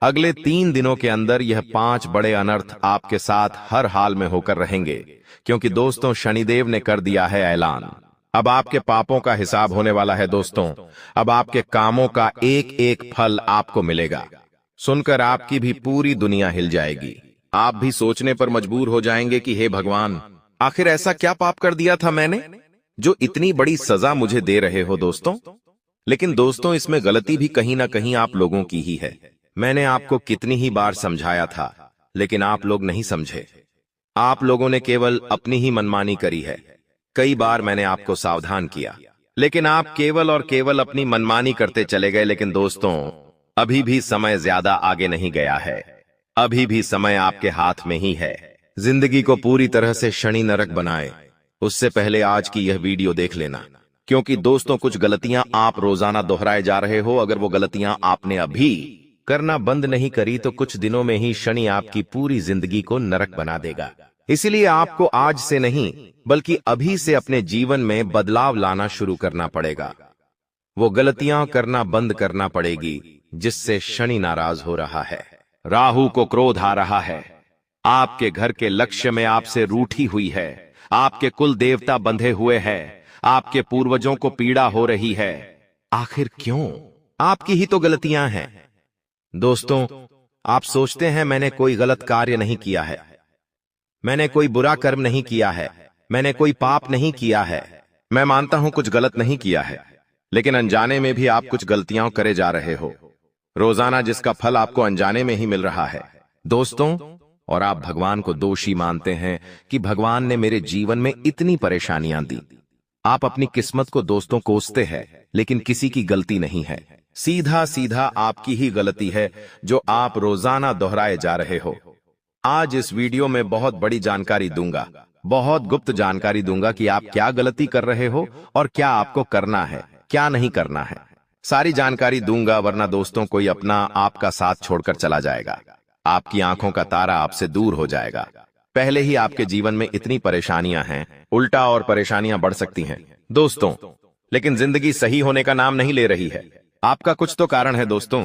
अगले 3 दिनों के अंदर यह 5 बड़े अनर्थ आपके साथ हर हाल में होकर रहेंगे, क्योंकि दोस्तों शनिदेव ने कर दिया है ऐलान। अब आपके पापों का हिसाब होने वाला है दोस्तों। अब आपके कामों का एक एक फल आपको मिलेगा। सुनकर आपकी भी पूरी दुनिया हिल जाएगी। आप भी सोचने पर मजबूर हो जाएंगे कि हे भगवान, आखिर ऐसा क्या पाप कर दिया था मैंने जो इतनी बड़ी सजा मुझे दे रहे हो दोस्तों। लेकिन दोस्तों इसमें गलती भी कहीं ना कहीं आप लोगों की ही है। मैंने आपको कितनी ही बार समझाया था, लेकिन आप लोग नहीं समझे। आप लोगों ने केवल अपनी ही मनमानी करी है। कई बार मैंने आपको सावधान किया, लेकिन आप केवल और केवल अपनी मनमानी करते चले गए। लेकिन दोस्तों अभी भी समय ज्यादा आगे नहीं गया है। अभी भी समय आपके हाथ में ही है। जिंदगी को पूरी तरह से शनि नरक बनाए उससे पहले आज की यह वीडियो देख लेना, क्योंकि दोस्तों कुछ गलतियां आप रोजाना दोहराए जा रहे हो। अगर वो गलतियां आपने अभी करना बंद नहीं करी तो कुछ दिनों में ही शनि आपकी पूरी जिंदगी को नरक बना देगा। इसीलिए आपको आज से नहीं बल्कि अभी से अपने जीवन में बदलाव लाना शुरू करना पड़ेगा। वो गलतियां करना बंद करना पड़ेगी जिससे शनि नाराज हो रहा है, राहु को क्रोध आ रहा है, आपके घर के लक्ष्य में आपसे रूठी हुई है, आपके कुल देवता बंधे हुए हैं, आपके पूर्वजों को पीड़ा हो रही है। आखिर क्यों? आपकी ही तो गलतियां हैं। दोस्तों आप सोचते हैं मैंने कोई गलत कार्य नहीं किया है, मैंने कोई बुरा कर्म नहीं किया है, मैंने कोई पाप नहीं किया है। मैं मानता हूं कुछ गलत नहीं किया है, लेकिन अनजाने में भी आप कुछ गलतियां करे जा रहे हो रोजाना, जिसका फल आपको अनजाने में ही मिल रहा है दोस्तों। और आप भगवान को दोषी मानते हैं कि भगवान ने मेरे जीवन में इतनी परेशानियां दी। आप अपनी किस्मत को दोस्तों कोसते हैं, लेकिन किसी की गलती नहीं है। सीधा सीधा आपकी ही गलती है जो आप रोजाना दोहराए जा रहे हो। आज इस वीडियो में बहुत बड़ी जानकारी दूंगा, बहुत गुप्त जानकारी दूंगा कि आप क्या गलती कर रहे हो और क्या आपको करना है, क्या नहीं करना है। सारी जानकारी दूंगा, वरना दोस्तों कोई अपना आपका साथ छोड़कर चला जाएगा। आपकी आंखों का तारा आपसे दूर हो जाएगा। पहले ही आपके जीवन में इतनी परेशानियां हैं, उल्टा और परेशानियां बढ़ सकती हैं दोस्तों। लेकिन जिंदगी सही होने का नाम नहीं ले रही है। आपका कुछ तो कारण है दोस्तों,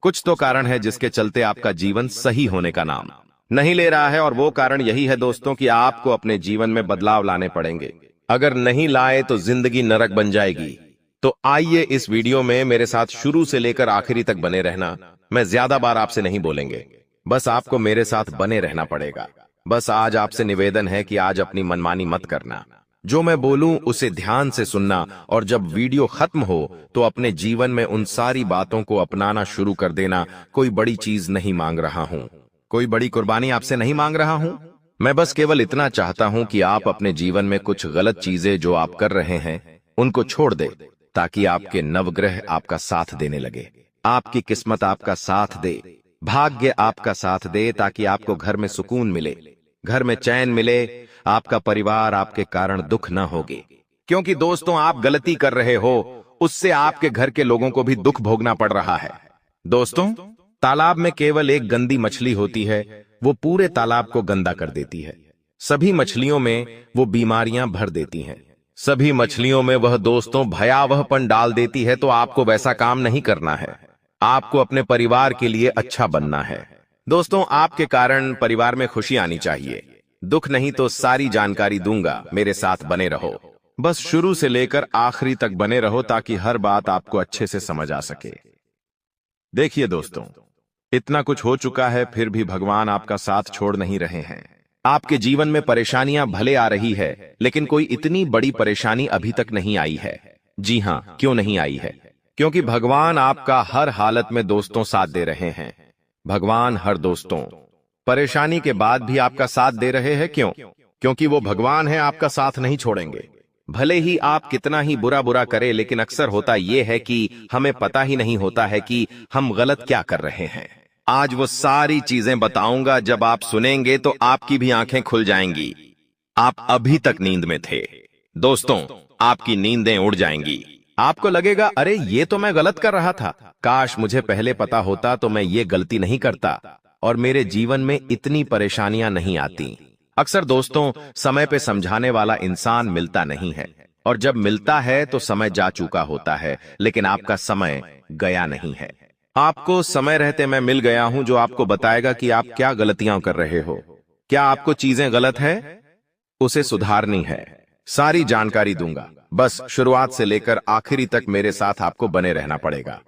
कुछ तो कारण है जिसके चलते आपका जीवन सही होने का नाम नहीं ले रहा है। और वो कारण यही है दोस्तों कि आपको अपने जीवन में बदलाव लाने पड़ेंगे। अगर नहीं लाए तो जिंदगी नरक बन जाएगी। तो आइए इस वीडियो में मेरे साथ शुरू से लेकर आखिरी तक बने रहना। मैं ज्यादा बार आपसे नहीं बोलेंगे, बस आपको मेरे साथ बने रहना पड़ेगा। बस आज आपसे निवेदन है कि आज अपनी मनमानी मत करना। जो मैं बोलूं उसे ध्यान से सुनना, और जब वीडियो खत्म हो तो अपने जीवन में उन सारी बातों को अपनाना शुरू कर देना। कोई बड़ी चीज नहीं मांग रहा हूं, कोई बड़ी कुर्बानी आपसे नहीं मांग रहा हूं। मैं बस केवल इतना चाहता हूं कि आप अपने जीवन में कुछ गलत चीजें जो आप कर रहे हैं उनको छोड़ दे, ताकि आपके नवग्रह आपका साथ देने लगे, आपकी किस्मत आपका साथ दे, भाग्य आपका साथ दे, ताकि आपको घर में सुकून मिले, घर में चैन मिले, आपका परिवार आपके कारण दुख न होगे। क्योंकि दोस्तों आप गलती कर रहे हो, उससे आपके घर के लोगों को भी दुख भोगना पड़ रहा है। दोस्तों तालाब में केवल एक गंदी मछली होती है, वो पूरे तालाब को गंदा कर देती है। सभी मछलियों में वो बीमारियां भर देती हैं, सभी मछलियों में वह दोस्तों भयावहपन डाल देती है। तो आपको वैसा काम नहीं करना है, आपको अपने परिवार के लिए अच्छा बनना है। दोस्तों आपके कारण परिवार में खुशी आनी चाहिए, दुख नहीं। तो सारी जानकारी दूंगा, मेरे साथ बने रहो, बस शुरू से लेकर आखिरी तक बने रहो, ताकि हर बात आपको अच्छे से समझ आ सके। देखिए दोस्तों इतना कुछ हो चुका है, फिर भी भगवान आपका साथ छोड़ नहीं रहे हैं। आपके जीवन में परेशानियां भले आ रही है, लेकिन कोई इतनी बड़ी परेशानी अभी तक नहीं आई है। जी हां, क्यों नहीं आई है? क्योंकि भगवान आपका हर हालत में दोस्तों साथ दे रहे हैं। भगवान हर दोस्तों परेशानी के बाद भी आपका साथ दे रहे हैं। क्यों? क्योंकि वो भगवान है, आपका साथ नहीं छोड़ेंगे। भले ही आप कितना ही बुरा बुरा करें, लेकिन अक्सर होता यह है कि हमें पता ही नहीं होता है कि हम गलत क्या कर रहे हैं। आज वो सारी चीजें बताऊंगा, जब आप सुनेंगे तो आपकी भी आंखें खुल जाएंगी। आप अभी तक नींद में थे दोस्तों, आपकी नींदें उड़ जाएंगी। आपको लगेगा अरे ये तो मैं गलत कर रहा था, काश मुझे पहले पता होता तो मैं ये गलती नहीं करता और मेरे जीवन में इतनी परेशानियां नहीं आती। अक्सर दोस्तों समय पे समझाने वाला इंसान मिलता नहीं है, और जब मिलता है तो समय जा चुका होता है, लेकिन आपका समय गया नहीं है। आपको समय रहते मैं मिल गया हूं जो आपको बताएगा कि आप क्या गलतियां कर रहे हो। क्या आपको चीजें गलत है, उसे सुधारनी है। सारी जानकारी दूंगा, बस शुरुआत से लेकर आखिरी तक मेरे साथ आपको बने रहना पड़ेगा।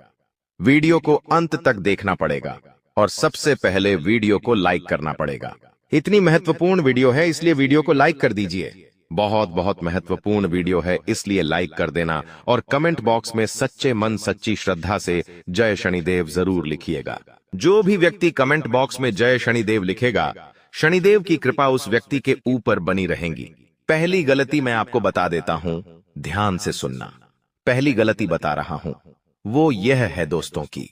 वीडियो को अंत तक देखना पड़ेगा और सबसे पहले वीडियो को लाइक करना पड़ेगा। इतनी महत्वपूर्ण वीडियो है इसलिए वीडियो को लाइक कर दीजिए। बहुत बहुत महत्वपूर्ण वीडियो है इसलिए लाइक कर देना और कमेंट बॉक्स में सच्चे मन सच्ची श्रद्धा से जय शनिदेव जरूर लिखिएगा। जो भी व्यक्ति कमेंट बॉक्स में जय शनिदेव लिखेगा, शनिदेव की कृपा उस व्यक्ति के ऊपर बनी रहेगी। पहली गलती मैं आपको बता देता हूं, ध्यान से सुनना। पहली गलती बता रहा हूं, वो यह है दोस्तों की,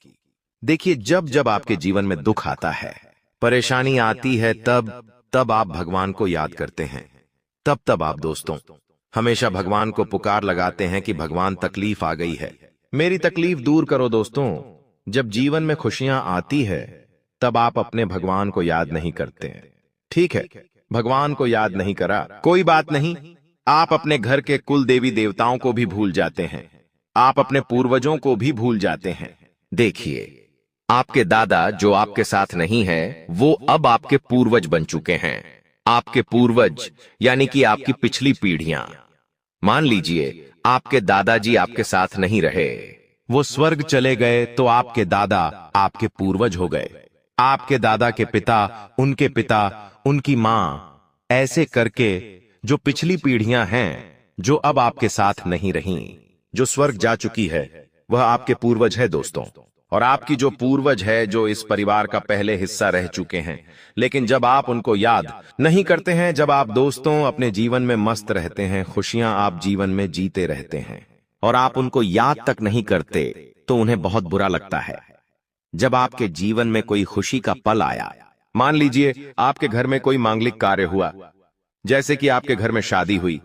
देखिए जब जब आपके जीवन में दुख आता है, परेशानी आती है, तब आप भगवान को याद करते हैं। तब आप दोस्तों हमेशा भगवान को पुकार लगाते हैं कि भगवान तकलीफ आ गई है, मेरी तकलीफ दूर करो। दोस्तों जब जीवन में खुशियां आती है तब आप अपने भगवान को याद नहीं करते हैं। ठीक है, भगवान को याद नहीं करा, कोई बात नहीं, आप अपने घर के कुल देवी देवताओं को भी भूल जाते हैं, आप अपने पूर्वजों को भी भूल जाते हैं। देखिए आपके दादा जो आपके साथ नहीं है वो अब आपके पूर्वज बन चुके हैं। आपके पूर्वज यानी कि आपकी पिछली पीढ़ियां। मान लीजिए आपके दादाजी आपके साथ नहीं रहे, वो स्वर्ग चले गए, तो आपके दादा आपके पूर्वज हो गए। आपके दादा के पिता, उनकी मां, ऐसे करके जो पिछली पीढ़ियां हैं जो अब आपके साथ नहीं रहीं, जो स्वर्ग जा चुकी है, वह आपके पूर्वज है दोस्तों। और आपकी जो पूर्वज है जो इस परिवार का पहले हिस्सा रह चुके हैं, लेकिन जब आप उनको याद नहीं करते हैं, जब आप दोस्तों अपने जीवन में मस्त रहते हैं, खुशियां आप जीवन में जीते रहते हैं और आप उनको याद तक नहीं करते, तो उन्हें बहुत बुरा लगता है। जब आपके जीवन में कोई खुशी का पल आया, मान लीजिए आपके घर में कोई मांगलिक कार्य हुआ, जैसे कि आपके घर में शादी हुई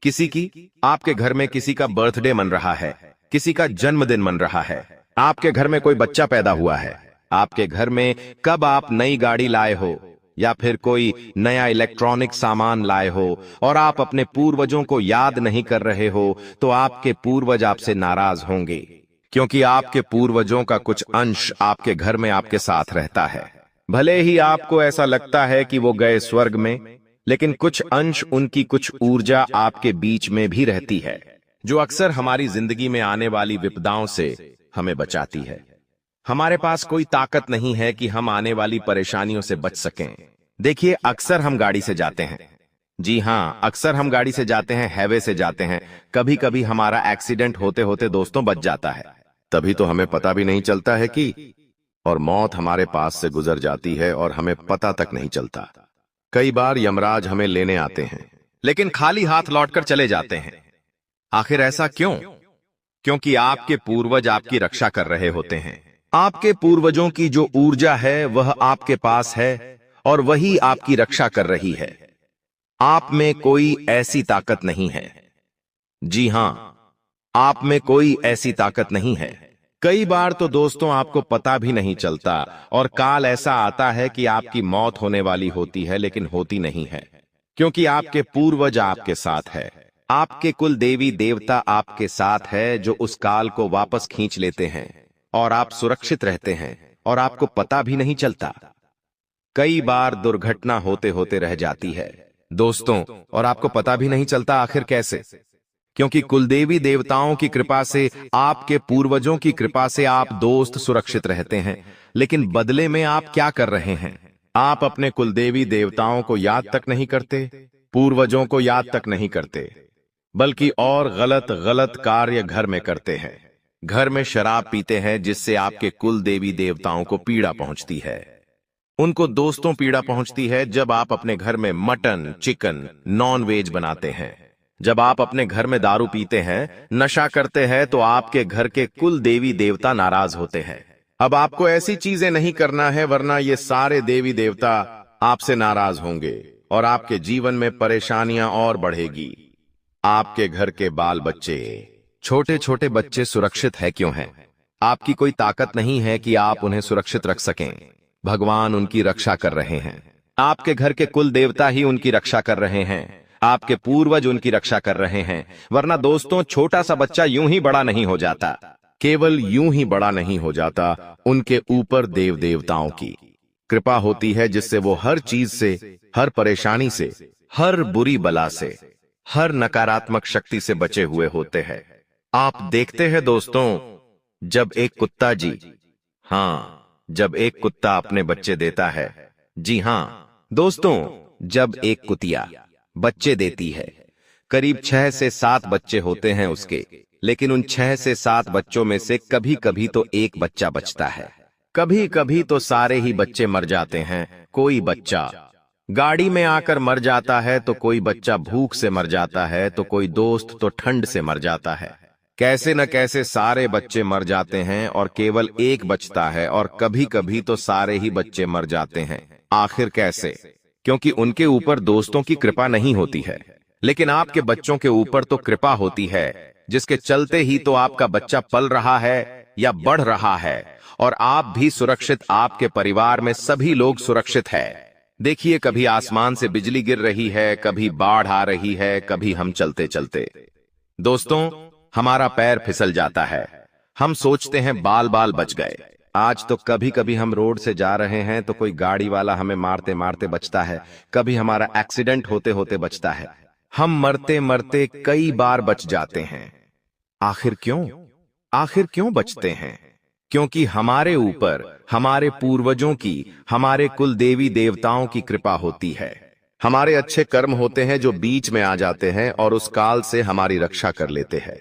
किसी की, आपके घर में किसी का बर्थडे मन रहा है, किसी का जन्मदिन मन रहा है, आपके घर में कोई बच्चा पैदा हुआ है, आपके घर में कब आप नई गाड़ी लाए हो या फिर कोई नया इलेक्ट्रॉनिक सामान लाए हो और आप अपने पूर्वजों को याद नहीं कर रहे हो, तो आपके पूर्वज आपसे नाराज होंगे, क्योंकि आपके पूर्वजों का कुछ अंश आपके घर में आपके साथ रहता है। भले ही आपको ऐसा लगता है कि वो गए स्वर्ग में, लेकिन कुछ अंश, उनकी कुछ ऊर्जा आपके बीच में भी रहती है, जो अक्सर हमारी जिंदगी में आने वाली विपदाओं से हमें बचाती है। हमारे पास कोई ताकत नहीं है कि हम आने वाली परेशानियों से बच सकें। देखिए अक्सर हम गाड़ी से जाते हैं, जी हां, अक्सर हम गाड़ी से जाते हैं, हाईवे से जाते हैं, कभी कभी हमारा एक्सीडेंट होते होते दोस्तों बच जाता है, तभी तो हमें पता भी नहीं चलता है कि, और मौत हमारे पास से गुजर जाती है और हमें पता तक नहीं चलता। कई बार यमराज हमें लेने आते हैं, लेकिन खाली हाथ लौटकर चले जाते हैं। आखिर ऐसा क्यों? क्योंकि आपके पूर्वज आपकी रक्षा कर रहे होते हैं। आपके पूर्वजों की जो ऊर्जा है वह आपके पास है और वही आपकी रक्षा कर रही है। आप में कोई ऐसी ताकत नहीं है, जी हां, आप में कोई ऐसी ताकत नहीं है। कई बार तो दोस्तों आपको पता भी नहीं चलता और काल ऐसा आता है कि आपकी मौत होने वाली होती है, लेकिन होती नहीं है, क्योंकि आपके पूर्वज आपके साथ है, आपके कुल देवी देवता आपके साथ है, जो उस काल को वापस खींच लेते हैं और आप सुरक्षित रहते हैं और आपको पता भी नहीं चलता। कई बार दुर्घटना होते होते रह जाती है दोस्तों, और आपको पता भी नहीं चलता आखिर कैसे, क्योंकि कुलदेवी देवताओं की कृपा से, आपके पूर्वजों की कृपा से आप दोस्त सुरक्षित रहते हैं। लेकिन बदले में आप क्या कर रहे हैं? आप अपने कुलदेवी देवताओं को याद तक नहीं करते, पूर्वजों को याद तक नहीं करते, बल्कि और गलत गलत कार्य घर में करते हैं। घर में शराब पीते हैं, जिससे आपके कुल देवी देवताओं को पीड़ा पहुंचती है, उनको दोस्तों पीड़ा पहुंचती है। जब आप अपने घर में मटन, चिकन, नॉन वेज बनाते हैं, जब आप अपने घर में दारू पीते हैं, नशा करते हैं, तो आपके घर के कुल देवी देवता नाराज होते हैं। अब आपको ऐसी चीजें नहीं करना है, वरना ये सारे देवी देवता आपसे नाराज होंगे और आपके जीवन में परेशानियां और बढ़ेगी। आपके घर के बाल बच्चे, छोटे छोटे बच्चे सुरक्षित है क्यों हैं? आपकी कोई ताकत नहीं है कि आप उन्हें सुरक्षित रख सकें। भगवान उनकी रक्षा कर रहे हैं। आपके घर के कुल देवता ही उनकी रक्षा कर रहे हैं, आपके पूर्वज उनकी रक्षा कर रहे हैं, वरना दोस्तों छोटा सा बच्चा यूं ही बड़ा नहीं हो जाता। केवल यूं ही बड़ा नहीं हो जाता, उनके ऊपर देव देवताओं की कृपा होती है, जिससे वो हर चीज से, हर परेशानी से, हर बुरी बला से, हर नकारात्मक शक्ति से बचे हुए होते हैं। आप देखते हैं दोस्तों, जब एक कुत्ता जब एक कुत्ता अपने बच्चे देता है, जी हां दोस्तों, जब एक कुतिया बच्चे देती है, करीब 6 से 7 बच्चे होते हैं उसके, लेकिन उन 6 से 7 बच्चों में से कभी कभी तो एक बच्चा बचता है, कभी कभी तो सारे ही बच्चे मर जाते हैं। कोई बच्चा गाड़ी में आकर मर जाता है, तो कोई बच्चा भूख से मर जाता है, तो कोई दोस्त तो ठंड से मर जाता है। कैसे न कैसे सारे बच्चे मर जाते हैं और केवल एक बचता है, और कभी कभी तो सारे ही बच्चे मर जाते हैं। आखिर कैसे? क्योंकि उनके ऊपर दोस्तों की कृपा नहीं होती है, लेकिन आपके बच्चों के ऊपर तो कृपा होती है, जिसके चलते ही तो आपका बच्चा पल रहा है या बढ़ रहा है, और आप भी सुरक्षित, आपके परिवार में सभी लोग सुरक्षित है। देखिए, कभी आसमान से बिजली गिर रही है, कभी बाढ़ आ रही है, कभी हम चलते चलते दोस्तों हमारा पैर फिसल जाता है, हम सोचते हैं बाल बाल बच गए। आज तो कभी कभी हम रोड से जा रहे हैं तो कोई गाड़ी वाला हमें मारते मारते बचता है, कभी हमारा एक्सीडेंट होते होते बचता है, हम मरते मरते कई बार बच जाते हैं। आखिर क्यों बचते हैं? क्योंकि हमारे ऊपर हमारे पूर्वजों की, हमारे कुल देवी देवताओं की कृपा होती है। हमारे अच्छे कर्म होते हैं जो बीच में आ जाते हैं और उस काल से हमारी रक्षा कर लेते हैं।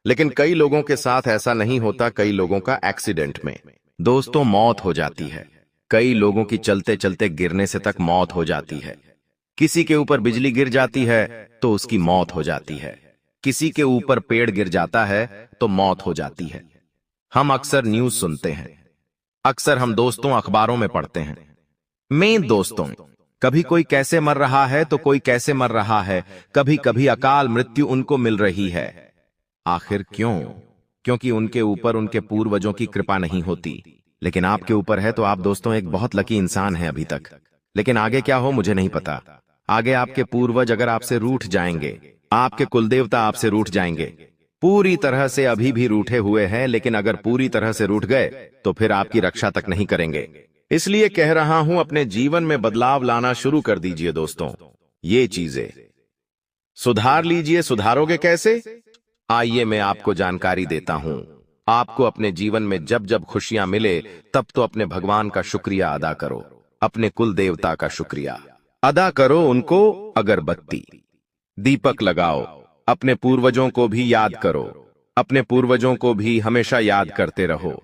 लेकिन कई लोगों के साथ ऐसा नहीं होता, कई लोगों का एक्सीडेंट में दोस्तों मौत हो जाती है, कई लोगों की चलते चलते गिरने से तक मौत हो जाती है। किसी के ऊपर बिजली गिर जाती है तो उसकी मौत हो जाती है, किसी के ऊपर पेड़ गिर जाता है तो मौत हो जाती है। हम अक्सर न्यूज सुनते हैं, अक्सर हम दोस्तों अखबारों में पढ़ते हैं। मैं दोस्तों, कभी कोई कैसे मर रहा है तो कोई कैसे मर रहा है, कभी कभी अकाल मृत्यु उनको मिल रही है। आखिर क्यों? क्योंकि उनके ऊपर उनके पूर्वजों की कृपा नहीं होती। लेकिन आपके ऊपर है तो आप दोस्तों एक बहुत लकी इंसान हैं अभी तक। लेकिन आगे क्या हो मुझे नहीं पता। आगे आपके पूर्वज अगर आपसे रूठ जाएंगे, आपके कुलदेवता आपसे रूठ जाएंगे, पूरी तरह से अभी भी रूठे हुए हैं, लेकिन अगर पूरी तरह से रूठ गए तो फिर आपकी रक्षा तक नहीं करेंगे। इसलिए कह रहा हूं, अपने जीवन में बदलाव लाना शुरू कर दीजिए दोस्तों। ये चीजें सुधार लीजिए। सुधारोगे कैसे? आइए मैं आपको जानकारी देता हूं। आपको अपने जीवन में जब जब खुशियां मिले तब तो अपने भगवान का शुक्रिया अदा करो, अपने कुल देवता का शुक्रिया अदा करो, उनको अगरबत्ती दीपक लगाओ, अपने पूर्वजों को भी याद करो, अपने पूर्वजों को भी हमेशा याद करते रहो।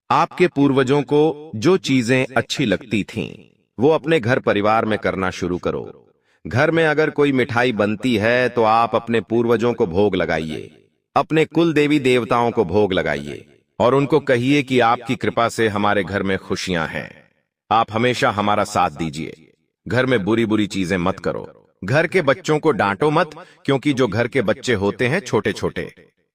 आपके पूर्वजों को जो चीजें अच्छी लगती थीं, वो अपने घर परिवार में करना शुरू करो। घर में अगर कोई मिठाई बनती है तो आप अपने पूर्वजों को भोग लगाइए, अपने कुल देवी देवताओं को भोग लगाइए, और उनको कहिए कि आपकी कृपा से हमारे घर में खुशियां हैं, आप हमेशा हमारा साथ दीजिए। घर में बुरी बुरी चीजें मत करो, घर के बच्चों को डांटो मत, क्योंकि जो घर के बच्चे होते हैं छोटे छोटे,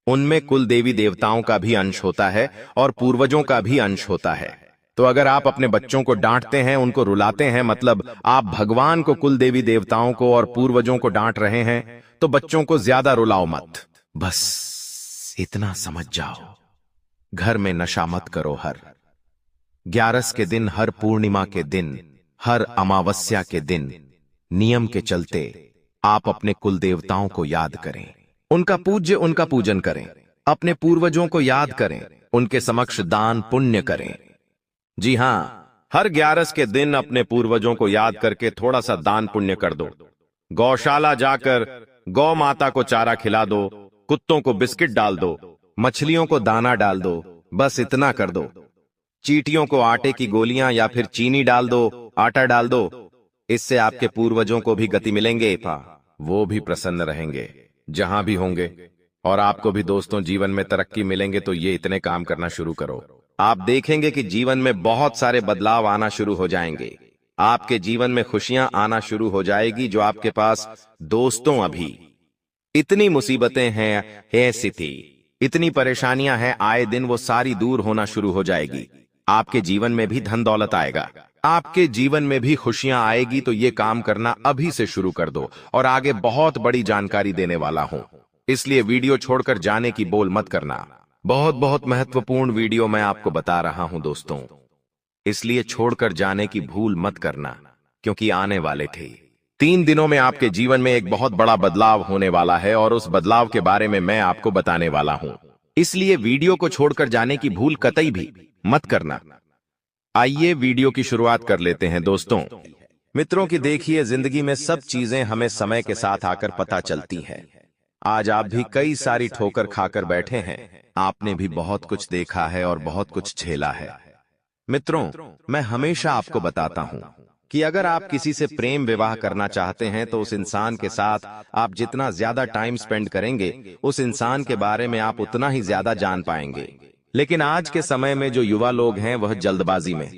उनमें कुल देवी देवताओं का भी अंश होता है और पूर्वजों का भी अंश होता है। तो अगर आप अपने बच्चों को डांटते हैं, उनको रुलाते हैं, मतलब आप भगवान को, कुल देवी देवताओं को और पूर्वजों को डांट रहे हैं, तो बच्चों को ज्यादा रुलाओ मत। बस इतना समझ जाओ, घर में नशा मत करो। हर 11 के दिन, हर पूर्णिमा के दिन, हर अमावस्या के दिन नियम के चलते आप अपने कुल देवताओं को याद करें, उनका पूजन करें, अपने पूर्वजों को याद करें, उनके समक्ष दान पुण्य करें। जी हां, हर 11 के दिन अपने पूर्वजों को याद करके थोड़ा सा दान पुण्य कर दो। गौशाला जाकर गौ माता को चारा खिला दो, कुत्तों को बिस्किट डाल दो, मछलियों को दाना डाल दो, बस इतना कर दो। चींटियों को आटे की गोलियां या फिर चीनी डाल दो, आटा डाल दो। इससे आपके पूर्वजों को भी गति मिलेंगे, वो भी प्रसन्न रहेंगे जहां भी होंगे, और आपको भी दोस्तों जीवन में तरक्की मिलेंगे। तो ये इतने काम करना शुरू करो, आप देखेंगे कि जीवन में बहुत सारे बदलाव आना शुरू हो जाएंगे। आपके जीवन में खुशियां आना शुरू हो जाएगी। जो आपके पास दोस्तों अभी इतनी मुसीबतें हैं, ऐसी थी, इतनी परेशानियां हैं, आए दिन वो सारी दूर होना शुरू हो जाएगी। आपके जीवन में भी धन दौलत आएगा, आपके जीवन में भी खुशियां आएगी। तो ये काम करना अभी से शुरू कर दो, और आगे बहुत बड़ी जानकारी देने वाला हूं, इसलिए वीडियो छोड़कर जाने की बोल मत करना। बहुत बहुत महत्वपूर्ण वीडियो मैं आपको बता रहा हूं दोस्तों, इसलिए छोड़कर जाने की भूल मत करना, क्योंकि आने वाले थे। 3 दिनों में आपके जीवन में एक बहुत बड़ा बदलाव होने वाला है और उस बदलाव के बारे में मैं आपको बताने वाला हूं। इसलिए वीडियो को छोड़कर जाने की भूल कतई भी मत करना। आइए वीडियो की शुरुआत कर लेते हैं दोस्तों। मित्रों की देखिए, जिंदगी में सब चीजें हमें समय के साथ आकर पता चलती हैं। आज आप भी कई सारी ठोकर खाकर बैठे हैं। आपने भी बहुत कुछ देखा है और बहुत कुछ झेला है। मित्रों, मैं हमेशा आपको बताता हूं कि अगर आप किसी से प्रेम विवाह करना चाहते हैं तो उस इंसान के साथ आप जितना ज्यादा टाइम स्पेंड करेंगे, उस इंसान के बारे में आप उतना ही ज्यादा जान पाएंगे। लेकिन आज के समय में जो युवा लोग हैं वह जल्दबाजी में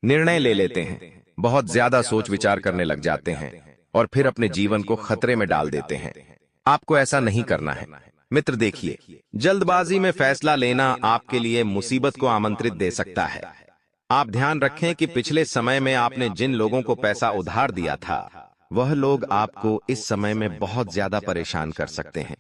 निर्णय ले लेते हैं, बहुत ज्यादा सोच विचार करने लग जाते हैं और फिर अपने जीवन को खतरे में डाल देते हैं। आपको ऐसा नहीं करना है। मित्र देखिए, जल्दबाजी में फैसला लेना आपके लिए मुसीबत को आमंत्रित दे सकता है। आप ध्यान रखें कि पिछले समय में आपने जिन लोगों को पैसा उधार दिया था, वह लोग आपको इस समय में बहुत ज्यादा परेशान कर सकते हैं।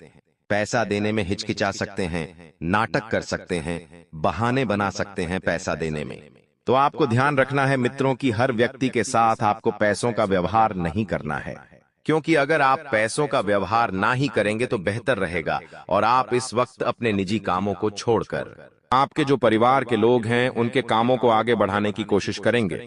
पैसा देने में हिचकिचा सकते हैं, नाटक कर सकते हैं, बहाने बना सकते हैं पैसा देने में। तो आपको ध्यान रखना है मित्रों कि हर व्यक्ति के साथ आपको पैसों का व्यवहार नहीं करना है, क्योंकि अगर आप पैसों का व्यवहार ना ही करेंगे तो बेहतर रहेगा और आप इस वक्त अपने निजी कामों को छोड़कर आपके जो परिवार के लोग हैं उनके कामों को आगे बढ़ाने की कोशिश करेंगे,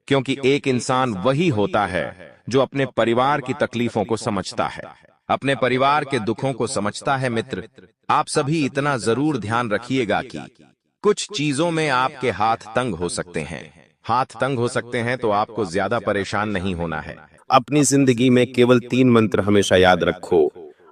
क्योंकि एक इंसान वही होता है जो अपने परिवार की तकलीफों को समझता है, अपने परिवार के दुखों को समझता है। मित्र, आप सभी इतना जरूर ध्यान रखिएगा कि कुछ चीजों में आपके हाथ तंग हो सकते हैं। हाथ तंग हो सकते हैं तो आपको ज्यादा परेशान नहीं होना है। अपनी जिंदगी में केवल 3 मंत्र हमेशा याद रखो।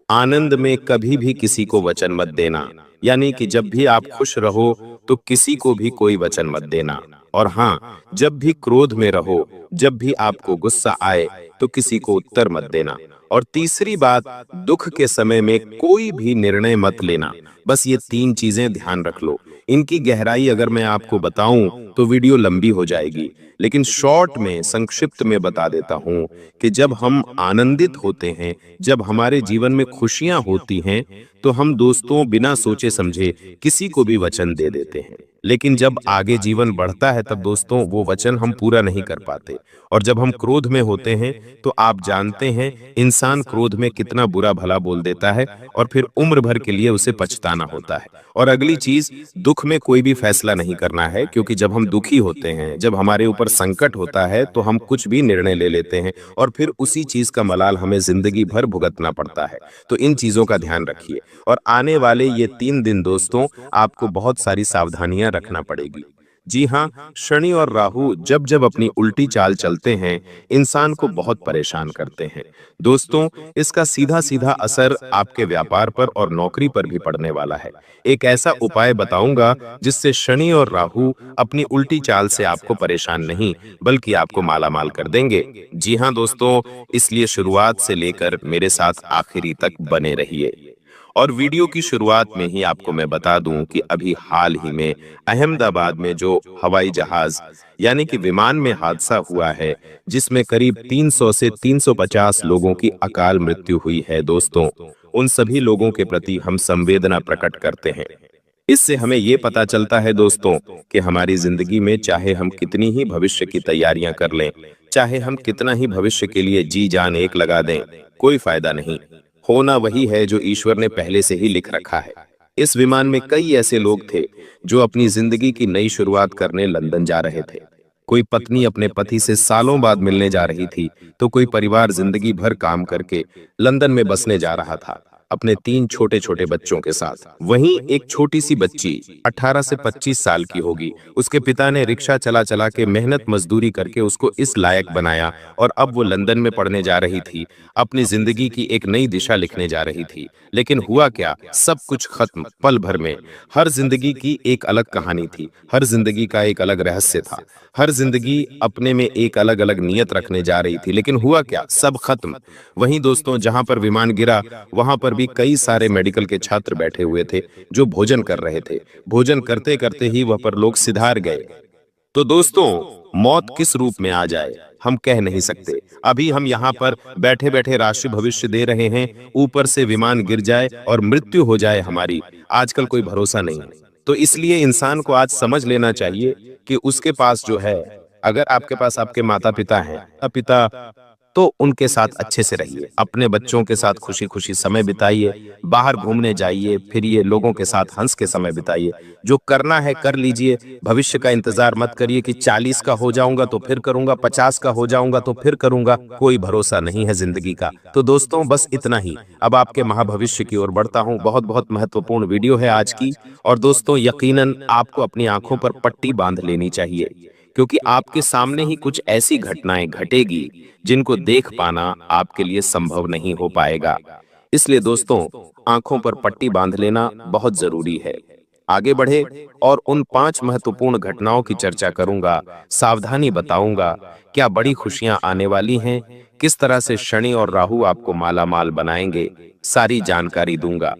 आनंद में कभी भी किसी को वचन मत देना, यानी कि जब भी आप खुश रहो तो किसी को भी कोई वचन मत देना। और हाँ, जब भी क्रोध में रहो, जब भी आपको गुस्सा आए तो किसी को उत्तर मत देना। और तीसरी बात, दुख के समय में कोई भी निर्णय मत लेना। बस ये 3 चीजें ध्यान रख लो। इनकी गहराई अगर मैं आपको बताऊं तो वीडियो लंबी हो जाएगी, लेकिन शॉर्ट में संक्षिप्त में बता देता हूं कि जब हम आनंदित होते हैं, जब हमारे जीवन में खुशियां होती हैं, तो हम दोस्तों बिना सोचे समझे किसी को भी वचन दे देते हैं। लेकिन जब आगे जीवन बढ़ता है तब दोस्तों वो वचन हम पूरा नहीं कर पाते। और जब हम क्रोध में होते हैं तो आप जानते हैं इंसान क्रोध में कितना बुरा भला बोल देता है और फिर उम्र भर के लिए उसे पछताना होता है। और अगली चीज, दुख में कोई भी फैसला नहीं करना है, क्योंकि जब हम दुखी होते हैं, जब हमारे ऊपर संकट होता है तो हम कुछ भी निर्णय ले लेते हैं और फिर उसी चीज का मलाल हमें जिंदगी भर भुगतना पड़ता है। तो इन चीजों का ध्यान रखिए। और आने वाले ये 3 दिन दोस्तों आपको बहुत सारी सावधानियां रखना पड़ेगी। जी हाँ, शनि और राहु जब जब अपनी उल्टी चाल चलते हैं, इंसान को बहुत परेशान करते हैं। दोस्तों, इसका सीधा सीधा असर आपके व्यापार पर और नौकरी पर भी पड़ने वाला है। एक ऐसा उपाय बताऊंगा जिससे शनि और राहु अपनी उल्टी चाल से आपको परेशान नहीं बल्कि आपको मालामाल कर देंगे। जी हाँ दोस्तों, इसलिए शुरुआत से लेकर मेरे साथ आखिरी तक बने रहिए। और वीडियो की शुरुआत में ही आपको मैं बता दूं कि अभी हाल ही में अहमदाबाद में जो हवाई जहाज यानी कि विमान में हादसा हुआ है, जिसमें करीब 300 से 350 लोगों की अकाल मृत्यु हुई है दोस्तों, उन सभी लोगों के प्रति हम संवेदना प्रकट करते हैं। इससे हमें ये पता चलता है दोस्तों कि हमारी जिंदगी में चाहे हम कितनी ही भविष्य की तैयारियां कर लें, चाहे हम कितना ही भविष्य के लिए जी जान एक लगा दें, कोई फायदा नहीं। होना वही है जो ईश्वर ने पहले से ही लिख रखा है। इस विमान में कई ऐसे लोग थे जो अपनी जिंदगी की नई शुरुआत करने लंदन जा रहे थे। कोई पत्नी अपने पति से सालों बाद मिलने जा रही थी, तो कोई परिवार जिंदगी भर काम करके लंदन में बसने जा रहा था अपने 3 छोटे छोटे बच्चों के साथ। वहीं एक छोटी सी बच्ची 18 से 25 साल की होगी। उसके पिता ने रिक्शा चला चला के मेहनत मजदूरी करके उसको इस लायक बनाया और अब वो लंदन में पढ़ने जा रही थी, अपनी जिंदगी की एक नई दिशा लिखने जा रही थी। लेकिन हुआ क्या, सब कुछ खत्म पल भर में। हर जिंदगी की एक अलग कहानी थी, हर जिंदगी का एक अलग रहस्य था, हर जिंदगी अपने में एक अलग अलग नियत रखने जा रही थी। लेकिन हुआ क्या, सब खत्म। वहीं दोस्तों, जहां पर विमान गिरा वहां पर भी कई सारे मेडिकल के छात्र बैठे हुए थे जो भोजन कर रहे थे। भोजन करते करते ही वह पर लोग सिधार गए। तो दोस्तों, मौत किस रूप में आ जाए हम कह नहीं सकते। अभी हम यहाँ पर बैठे बैठे राशि भविष्य दे रहे हैं, ऊपर से विमान गिर जाए और मृत्यु हो जाए हमारी, आजकल कोई भरोसा नहीं है। तो इसलिए इंसान को आज समझ लेना चाहिए कि उसके पास जो है, अगर आपके पास आपके माता पिता हैं, पिता, तो उनके साथ अच्छे से रहिए, अपने बच्चों के साथ खुशी खुशी समय बिताइए, बाहर घूमने जाइए, फिरिए, लोगों के साथ हंस के समय बिताइए। जो करना है कर लीजिए, भविष्य का इंतजार मत करिए कि 40 का हो जाऊंगा तो फिर करूंगा, 50 का हो जाऊंगा तो फिर करूंगा, कोई भरोसा नहीं है जिंदगी का। तो दोस्तों, बस इतना ही। अब आपके महाभविष्य की ओर बढ़ता हूं। बहुत बहुत महत्वपूर्ण वीडियो है आज की, और दोस्तों यकीनन आपको अपनी आंखों पर पट्टी बांध लेनी चाहिए, क्योंकि आपके सामने ही कुछ ऐसी घटनाएं घटेगी जिनको देख पाना आपके लिए संभव नहीं हो पाएगा। इसलिए दोस्तों, आंखों पर पट्टी बांध लेना बहुत जरूरी है। आगे बढ़े और उन 5 महत्वपूर्ण घटनाओं की चर्चा करूंगा, सावधानी बताऊंगा, क्या बड़ी खुशियां आने वाली हैं, किस तरह से शनि और राहु आपको मालामाल बनाएंगे, सारी जानकारी दूंगा।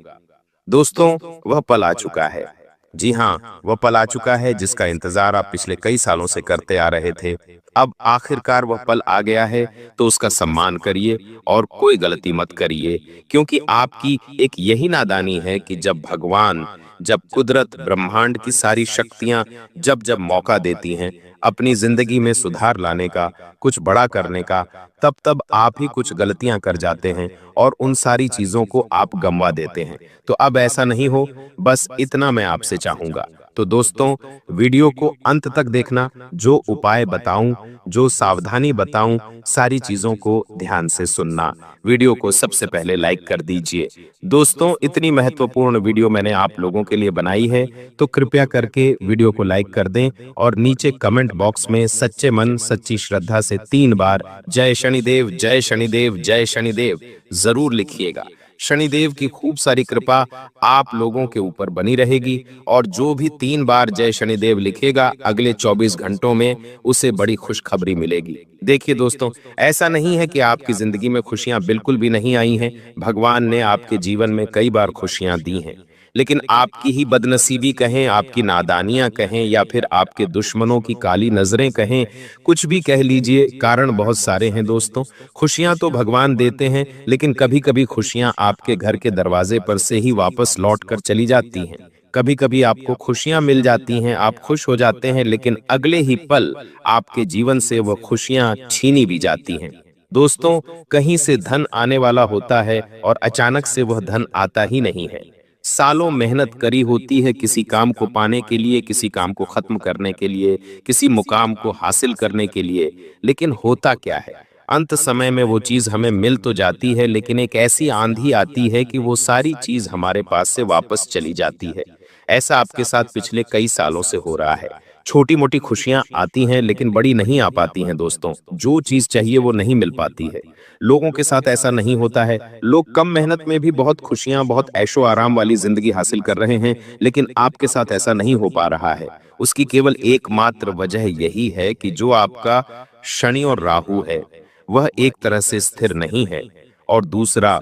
दोस्तों, वह पल आ चुका है। जी हाँ, वह पल आ चुका है जिसका इंतजार आप पिछले कई सालों से करते आ रहे थे। अब आखिरकार वह पल आ गया है, तो उसका सम्मान करिए और कोई गलती मत करिए, क्योंकि आपकी एक यही नादानी है कि जब भगवान, जब कुदरत, ब्रह्मांड की सारी शक्तियां जब जब मौका देती हैं अपनी जिंदगी में सुधार लाने का, कुछ बड़ा करने का, तब तब आप ही कुछ गलतियां कर जाते हैं और उन सारी चीजों को आप गंवा देते हैं। तो अब ऐसा नहीं हो, बस इतना मैं आपसे चाहूंगा। तो दोस्तों, वीडियो को अंत तक देखना, जो उपाय बताऊं, जो सावधानी बताऊं, सारी चीजों को ध्यान से सुनना। वीडियो को सबसे पहले लाइक कर दीजिए। दोस्तों, इतनी महत्वपूर्ण वीडियो मैंने आप लोगों के लिए बनाई है, तो कृपया करके वीडियो को लाइक कर दें और नीचे कमेंट बॉक्स में सच्चे मन सच्ची श्रद्धा से 3 बार जय शनिदेव, जय शनिदेव, जय शनिदेव जरूर लिखिएगा। शनिदेव की खूब सारी कृपा आप लोगों के ऊपर बनी रहेगी, और जो भी 3 बार जय शनिदेव लिखेगा, अगले 24 घंटों में उसे बड़ी खुशखबरी मिलेगी। देखिए दोस्तों, ऐसा नहीं है कि आपकी जिंदगी में खुशियां बिल्कुल भी नहीं आई हैं। भगवान ने आपके जीवन में कई बार खुशियां दी हैं, लेकिन आपकी ही बदनसीबी कहें, आपकी नादानियां कहें, या फिर आपके दुश्मनों की काली नजरें कहें, कुछ भी कह लीजिए, कारण बहुत सारे हैं दोस्तों। खुशियां तो भगवान देते हैं, लेकिन कभी कभी खुशियां आपके घर के दरवाजे पर से ही वापस लौट कर चली जाती हैं। कभी कभी आपको खुशियां मिल जाती हैं, आप खुश हो जाते हैं, लेकिन अगले ही पल आपके जीवन से वह खुशियां छीनी भी जाती हैं। दोस्तों, कहीं से धन आने वाला होता है और अचानक से वह धन आता ही नहीं है। सालों मेहनत करी होती है किसी काम को पाने के लिए, किसी काम को खत्म करने के लिए, किसी मुकाम को हासिल करने के लिए, लेकिन होता क्या है, अंत समय में वो चीज हमें मिल तो जाती है, लेकिन एक ऐसी आंधी आती है कि वो सारी चीज हमारे पास से वापस चली जाती है। ऐसा आपके साथ पिछले कई सालों से हो रहा है। छोटी मोटी खुशियां आती हैं, लेकिन बड़ी नहीं आ पाती हैं दोस्तों। जो चीज चाहिए वो नहीं मिल पाती है। लोगों के साथ ऐसा नहीं होता है। लोग कम मेहनत में भी बहुत खुशियां, बहुत ऐशो आराम वाली जिंदगी हासिल कर रहे हैं, लेकिन आपके साथ ऐसा नहीं हो पा रहा है। उसकी केवल एकमात्र वजह यही है कि जो आपका शनि और राहु है, वह एक तरह से स्थिर नहीं है, और दूसरा,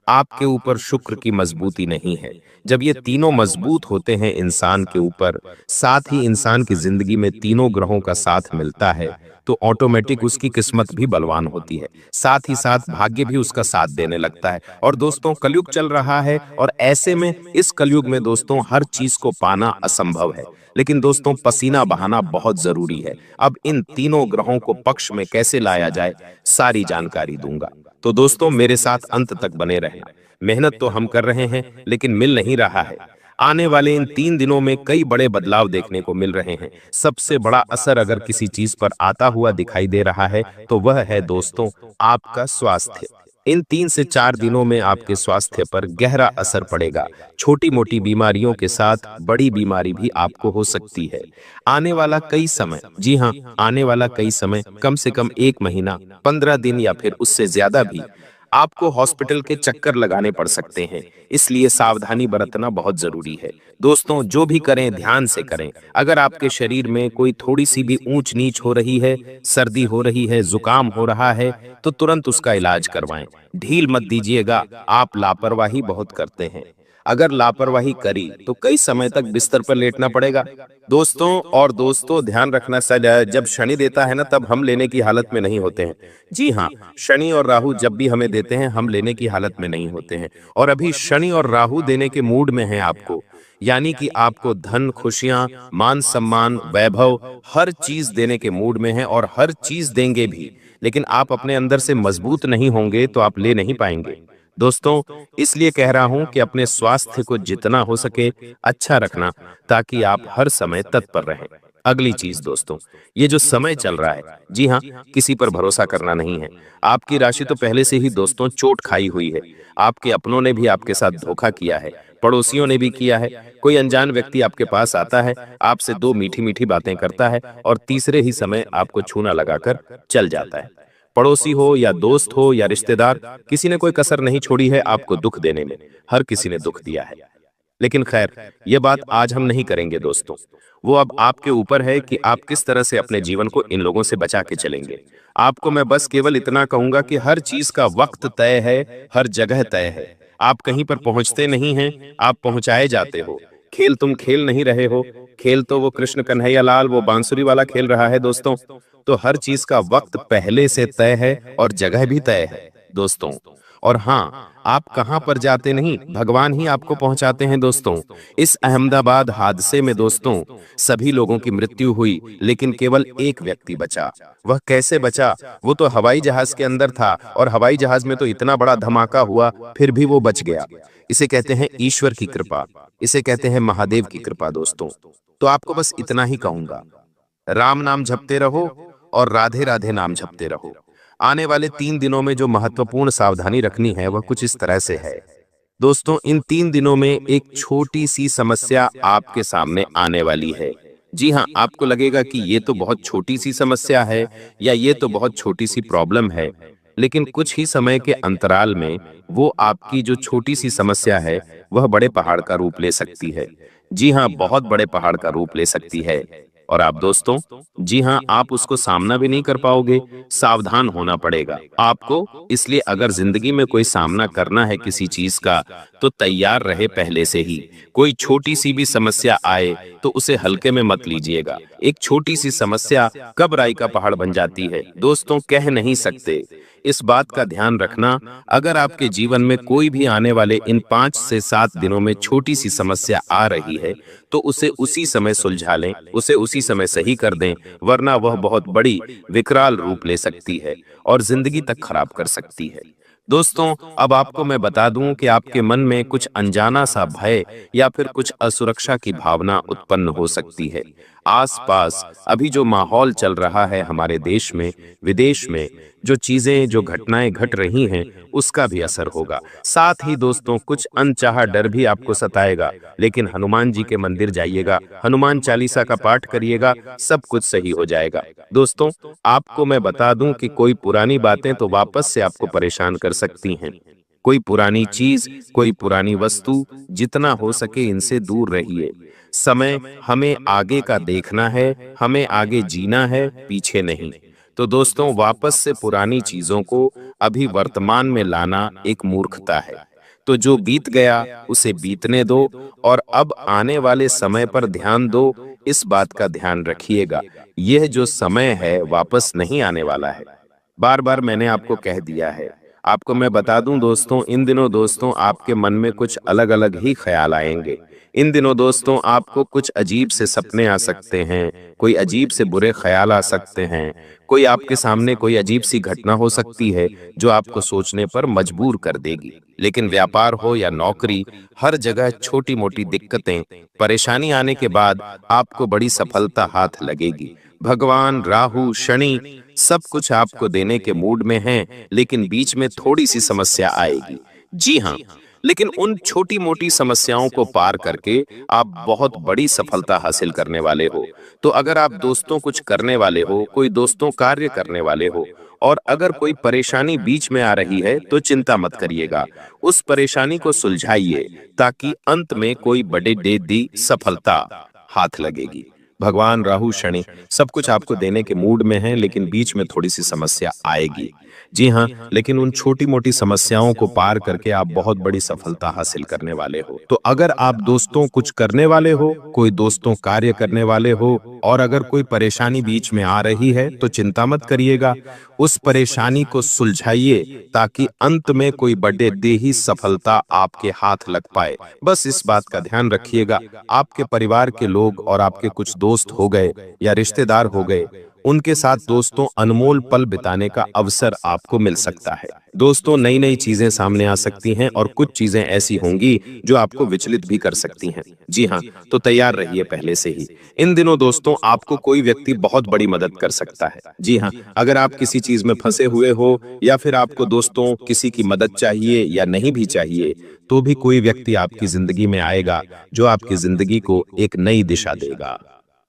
आपके ऊपर शुक्र की मजबूती नहीं है। जब ये तीनों मजबूत होते हैं इंसान के ऊपर, साथ ही इंसान की जिंदगी में तीनों ग्रहों का साथ मिलता है, तो ऑटोमेटिक उसकी किस्मत भी बलवान होती है, साथ ही साथ भाग्य भी उसका साथ देने लगता है। और दोस्तों, कलयुग चल रहा है, और ऐसे में इस कलयुग में दोस्तों हर चीज को पाना असंभव है, लेकिन दोस्तों पसीना बहाना बहुत जरूरी है। अब इन तीनों ग्रहों को पक्ष में कैसे लाया जाए, सारी जानकारी दूंगा। तो दोस्तों, मेरे साथ अंत तक बने रहना। मेहनत तो हम कर रहे हैं, लेकिन मिल नहीं रहा है। आने वाले इन 3 दिनों में कई बड़े बदलाव देखने को मिल रहे हैं। सबसे बड़ा असर अगर किसी चीज पर आता हुआ दिखाई दे रहा है, तो वह है दोस्तों आपका स्वास्थ्य। इन 3 से 4 दिनों में आपके स्वास्थ्य पर गहरा असर पड़ेगा। छोटी मोटी बीमारियों के साथ बड़ी बीमारी भी आपको हो सकती है। आने वाला कई समय, जी हाँ, आने वाला कई समय, कम से कम 1 महीना, 15 दिन या फिर उससे ज्यादा भी आपको हॉस्पिटल के चक्कर लगाने पड़ सकते हैं। इसलिए सावधानी बरतना बहुत जरूरी है। दोस्तों, जो भी करें ध्यान से करें। अगर आपके शरीर में कोई थोड़ी सी भी ऊंच नीच हो रही है, सर्दी हो रही है, जुकाम हो रहा है, तो तुरंत उसका इलाज करवाएं। ढील मत दीजिएगा, आप लापरवाही बहुत करते हैं। अगर लापरवाही करी तो कई समय तक बिस्तर पर लेटना पड़ेगा। दोस्तों ध्यान रखना, जब शनि देता है ना, तब हम लेने की हालत में नहीं होते हैं। जी हाँ, शनि और राहु जब भी हमें देते हैं, हम लेने की हालत में नहीं होते हैं। और अभी शनि और राहु देने के मूड में है आपको, यानी कि आपको धन, खुशियां, मान सम्मान, वैभव, हर चीज देने के मूड में है और हर चीज देंगे भी। लेकिन आप अपने अंदर से मजबूत नहीं होंगे तो आप ले नहीं पाएंगे। दोस्तों, इसलिए कह रहा हूं कि अपने स्वास्थ्य को जितना हो सके अच्छा रखना, ताकि आप हर समय तत्पर रहें। अगली चीज दोस्तों, ये जो समय चल रहा है, जी हाँ, किसी पर भरोसा करना नहीं है। आपकी राशि तो पहले से ही दोस्तों चोट खाई हुई है। आपके अपनों ने भी आपके साथ धोखा किया है, पड़ोसियों ने भी किया है। कोई अनजान व्यक्ति आपके पास आता है, आपसे दो मीठी मीठी बातें करता है और तीसरे ही समय आपको छूना लगाकर चल जाता है। पड़ोसी हो या दोस्त हो या रिश्तेदार, किसी ने कोई कसर नहीं छोड़ी है आपको दुख देने में। हर किसी ने दुख दिया है। लेकिन खैर, ये बात आज हम नहीं करेंगे दोस्तों। वो अब आपके ऊपर है कि आप किस तरह से अपने जीवन को इन लोगों से बचा के चलेंगे। आपको मैं बस केवल इतना कहूंगा कि हर चीज का वक्त तय है, हर जगह तय है। आप कहीं पर पहुंचते नहीं हैं, आप पहुंचाए जाते हो। खेल तुम खेल नहीं रहे हो, खेल तो वो कृष्ण कन्हैया लाल, वो बांसुरी वाला खेल रहा है दोस्तों। तो हर चीज का वक्त पहले से तय है और जगह भी तय है दोस्तों। और हाँ, आप कहां पर जाते नहीं, भगवान ही आपको पहुंचाते हैं दोस्तों। इस अहमदाबाद हादसे में दोस्तों सभी लोगों की मृत्यु हुई, लेकिन केवल एक व्यक्ति बचा। वह कैसे बचा? वो तो हवाई जहाज के अंदर था और हवाई जहाज में तो इतना बड़ा धमाका हुआ, फिर भी वो बच गया। इसे कहते हैं ईश्वर की कृपा, इसे कहते हैं महादेव की कृपा दोस्तों। तो आपको बस इतना ही कहूंगा, राम नाम जपते रहो और राधे राधे नाम जपते रहो। आने वाले 3 दिनों में जो महत्वपूर्ण सावधानी रखनी है वह कुछ इस तरह से है दोस्तों। इन 3 दिनों में एक छोटी सी समस्या आपके सामने आने वाली है। जी हाँ, आपको लगेगा कि ये तो बहुत छोटी सी समस्या है या ये तो बहुत छोटी सी प्रॉब्लम है, लेकिन कुछ ही समय के अंतराल में वो आपकी जो छोटी सी समस्या है वह बड़े पहाड़ का रूप ले सकती है। जी हाँ, बहुत बड़े पहाड़ का रूप ले सकती है। और आप दोस्तों, जी हाँ, आप उसको सामना भी नहीं कर पाओगे। सावधान होना पड़ेगा आपको। इसलिए अगर जिंदगी में कोई सामना करना है किसी चीज का, तो तैयार रहे पहले से ही। कोई छोटी सी भी समस्या आए तो उसे हल्के में मत लीजिएगा। एक छोटी सी समस्या कब राई का पहाड़ बन जाती है दोस्तों, कह नहीं सकते। इस बात का ध्यान रखना, अगर आपके जीवन में कोई भी आने वाले इन 5 से 7 दिनों में छोटी सी समस्या आ रही है, तो उसे उसी समय सुलझा लें, उसे उसी समय सही कर दें, वरना वह बहुत बड़ी विकराल रूप ले सकती है और जिंदगी तक खराब कर सकती है। दोस्तों, अब आपको मैं बता दूं कि आपके मन में कुछ अनजाना सा भय या फिर कुछ असुरक्षा की भावना उत्पन्न हो सकती है। आसपास अभी जो माहौल चल रहा है हमारे देश में, विदेश में, जो चीजें, जो घटनाएं घट रही हैं, उसका भी असर होगा। साथ ही दोस्तों, कुछ अनचाहा डर भी आपको सताएगा, लेकिन हनुमान जी के मंदिर जाइएगा, हनुमान चालीसा का पाठ करिएगा, सब कुछ सही हो जाएगा। दोस्तों, आपको मैं बता दूं कि कोई पुरानी बातें तो वापस से आपको परेशान कर सकती हैं। कोई पुरानी चीज, कोई पुरानी वस्तु, जितना हो सके इनसे दूर रहिए। समय हमें आगे का देखना है, हमें आगे जीना है, पीछे नहीं। तो दोस्तों, वापस से पुरानी चीजों को अभी वर्तमान में लाना एक मूर्खता है। तो जो बीत गया उसे बीतने दो और अब आने वाले समय पर ध्यान दो। इस बात का ध्यान रखिएगा, यह जो समय है वापस नहीं आने वाला है। बार बार मैंने आपको कह दिया है। आपको मैं बता दूं दोस्तों, इन दिनों दोस्तों आपके मन में कुछ अलग अलग ही ख्याल आएंगे। इन दिनों दोस्तों आपको कुछ अजीब से सपने आ सकते हैं, कोई अजीब से बुरे ख्याल आ सकते हैं, कोई आपके सामने कोई अजीब सी घटना हो सकती है जो आपको सोचने पर मजबूर कर देगी। लेकिन व्यापार हो या नौकरी, हर जगह छोटी मोटी दिक्कतें, परेशानी आने के बाद आपको बड़ी सफलता हाथ लगेगी। भगवान, राहु, शनि सब कुछ आपको देने के मूड में हैं, लेकिन बीच में थोड़ी सी समस्या आएगी। जी हाँ, लेकिन उन छोटी मोटी समस्याओं को पार करके आप बहुत बड़ी सफलता हासिल करने वाले हो। तो अगर आप दोस्तों कुछ करने वाले हो, कोई दोस्तों कार्य करने वाले हो, और अगर कोई परेशानी बीच में आ रही है तो चिंता मत करिएगा, उस परेशानी को सुलझाइए, ताकि अंत में कोई बड़ी सफलता हाथ लगेगी। भगवान राहु शनि सब कुछ आपको देने के मूड में हैं, लेकिन बीच में थोड़ी सी समस्या आएगी। जी हाँ, लेकिन उन छोटी मोटी समस्याओं को पार करके आप बहुत बड़ी सफलता हासिल करने वाले हो। तो अगर आप दोस्तों कुछ करने वाले हो, कोई दोस्तों कार्य करने वाले हो, और अगर कोई परेशानी बीच में आ रही है तो चिंता मत करिएगा, उस परेशानी को सुलझाइए ताकि अंत में कोई बड़े देही सफलता आपके हाथ लग पाए। बस इस बात का ध्यान रखिएगा, आपके परिवार के लोग और आपके कुछ दोस्त हो गए या रिश्तेदार हो गए, उनके साथ दोस्तों अनमोल पल बिताने का अवसर आपको मिल सकता है। दोस्तों नई नई चीजें सामने आ सकती हैं और कुछ चीजें ऐसी होंगी जो आपको विचलित भी कर सकती हैं। जी हाँ, तो तैयार रहिए पहले से ही। इन दिनों दोस्तों आपको कोई व्यक्ति बहुत बड़ी मदद कर सकता है। जी हाँ, अगर आप किसी चीज में फंसे हुए हो या फिर आपको दोस्तों किसी की मदद चाहिए या नहीं भी चाहिए, तो भी कोई व्यक्ति आपकी जिंदगी में आएगा जो आपकी जिंदगी को एक नई दिशा देगा।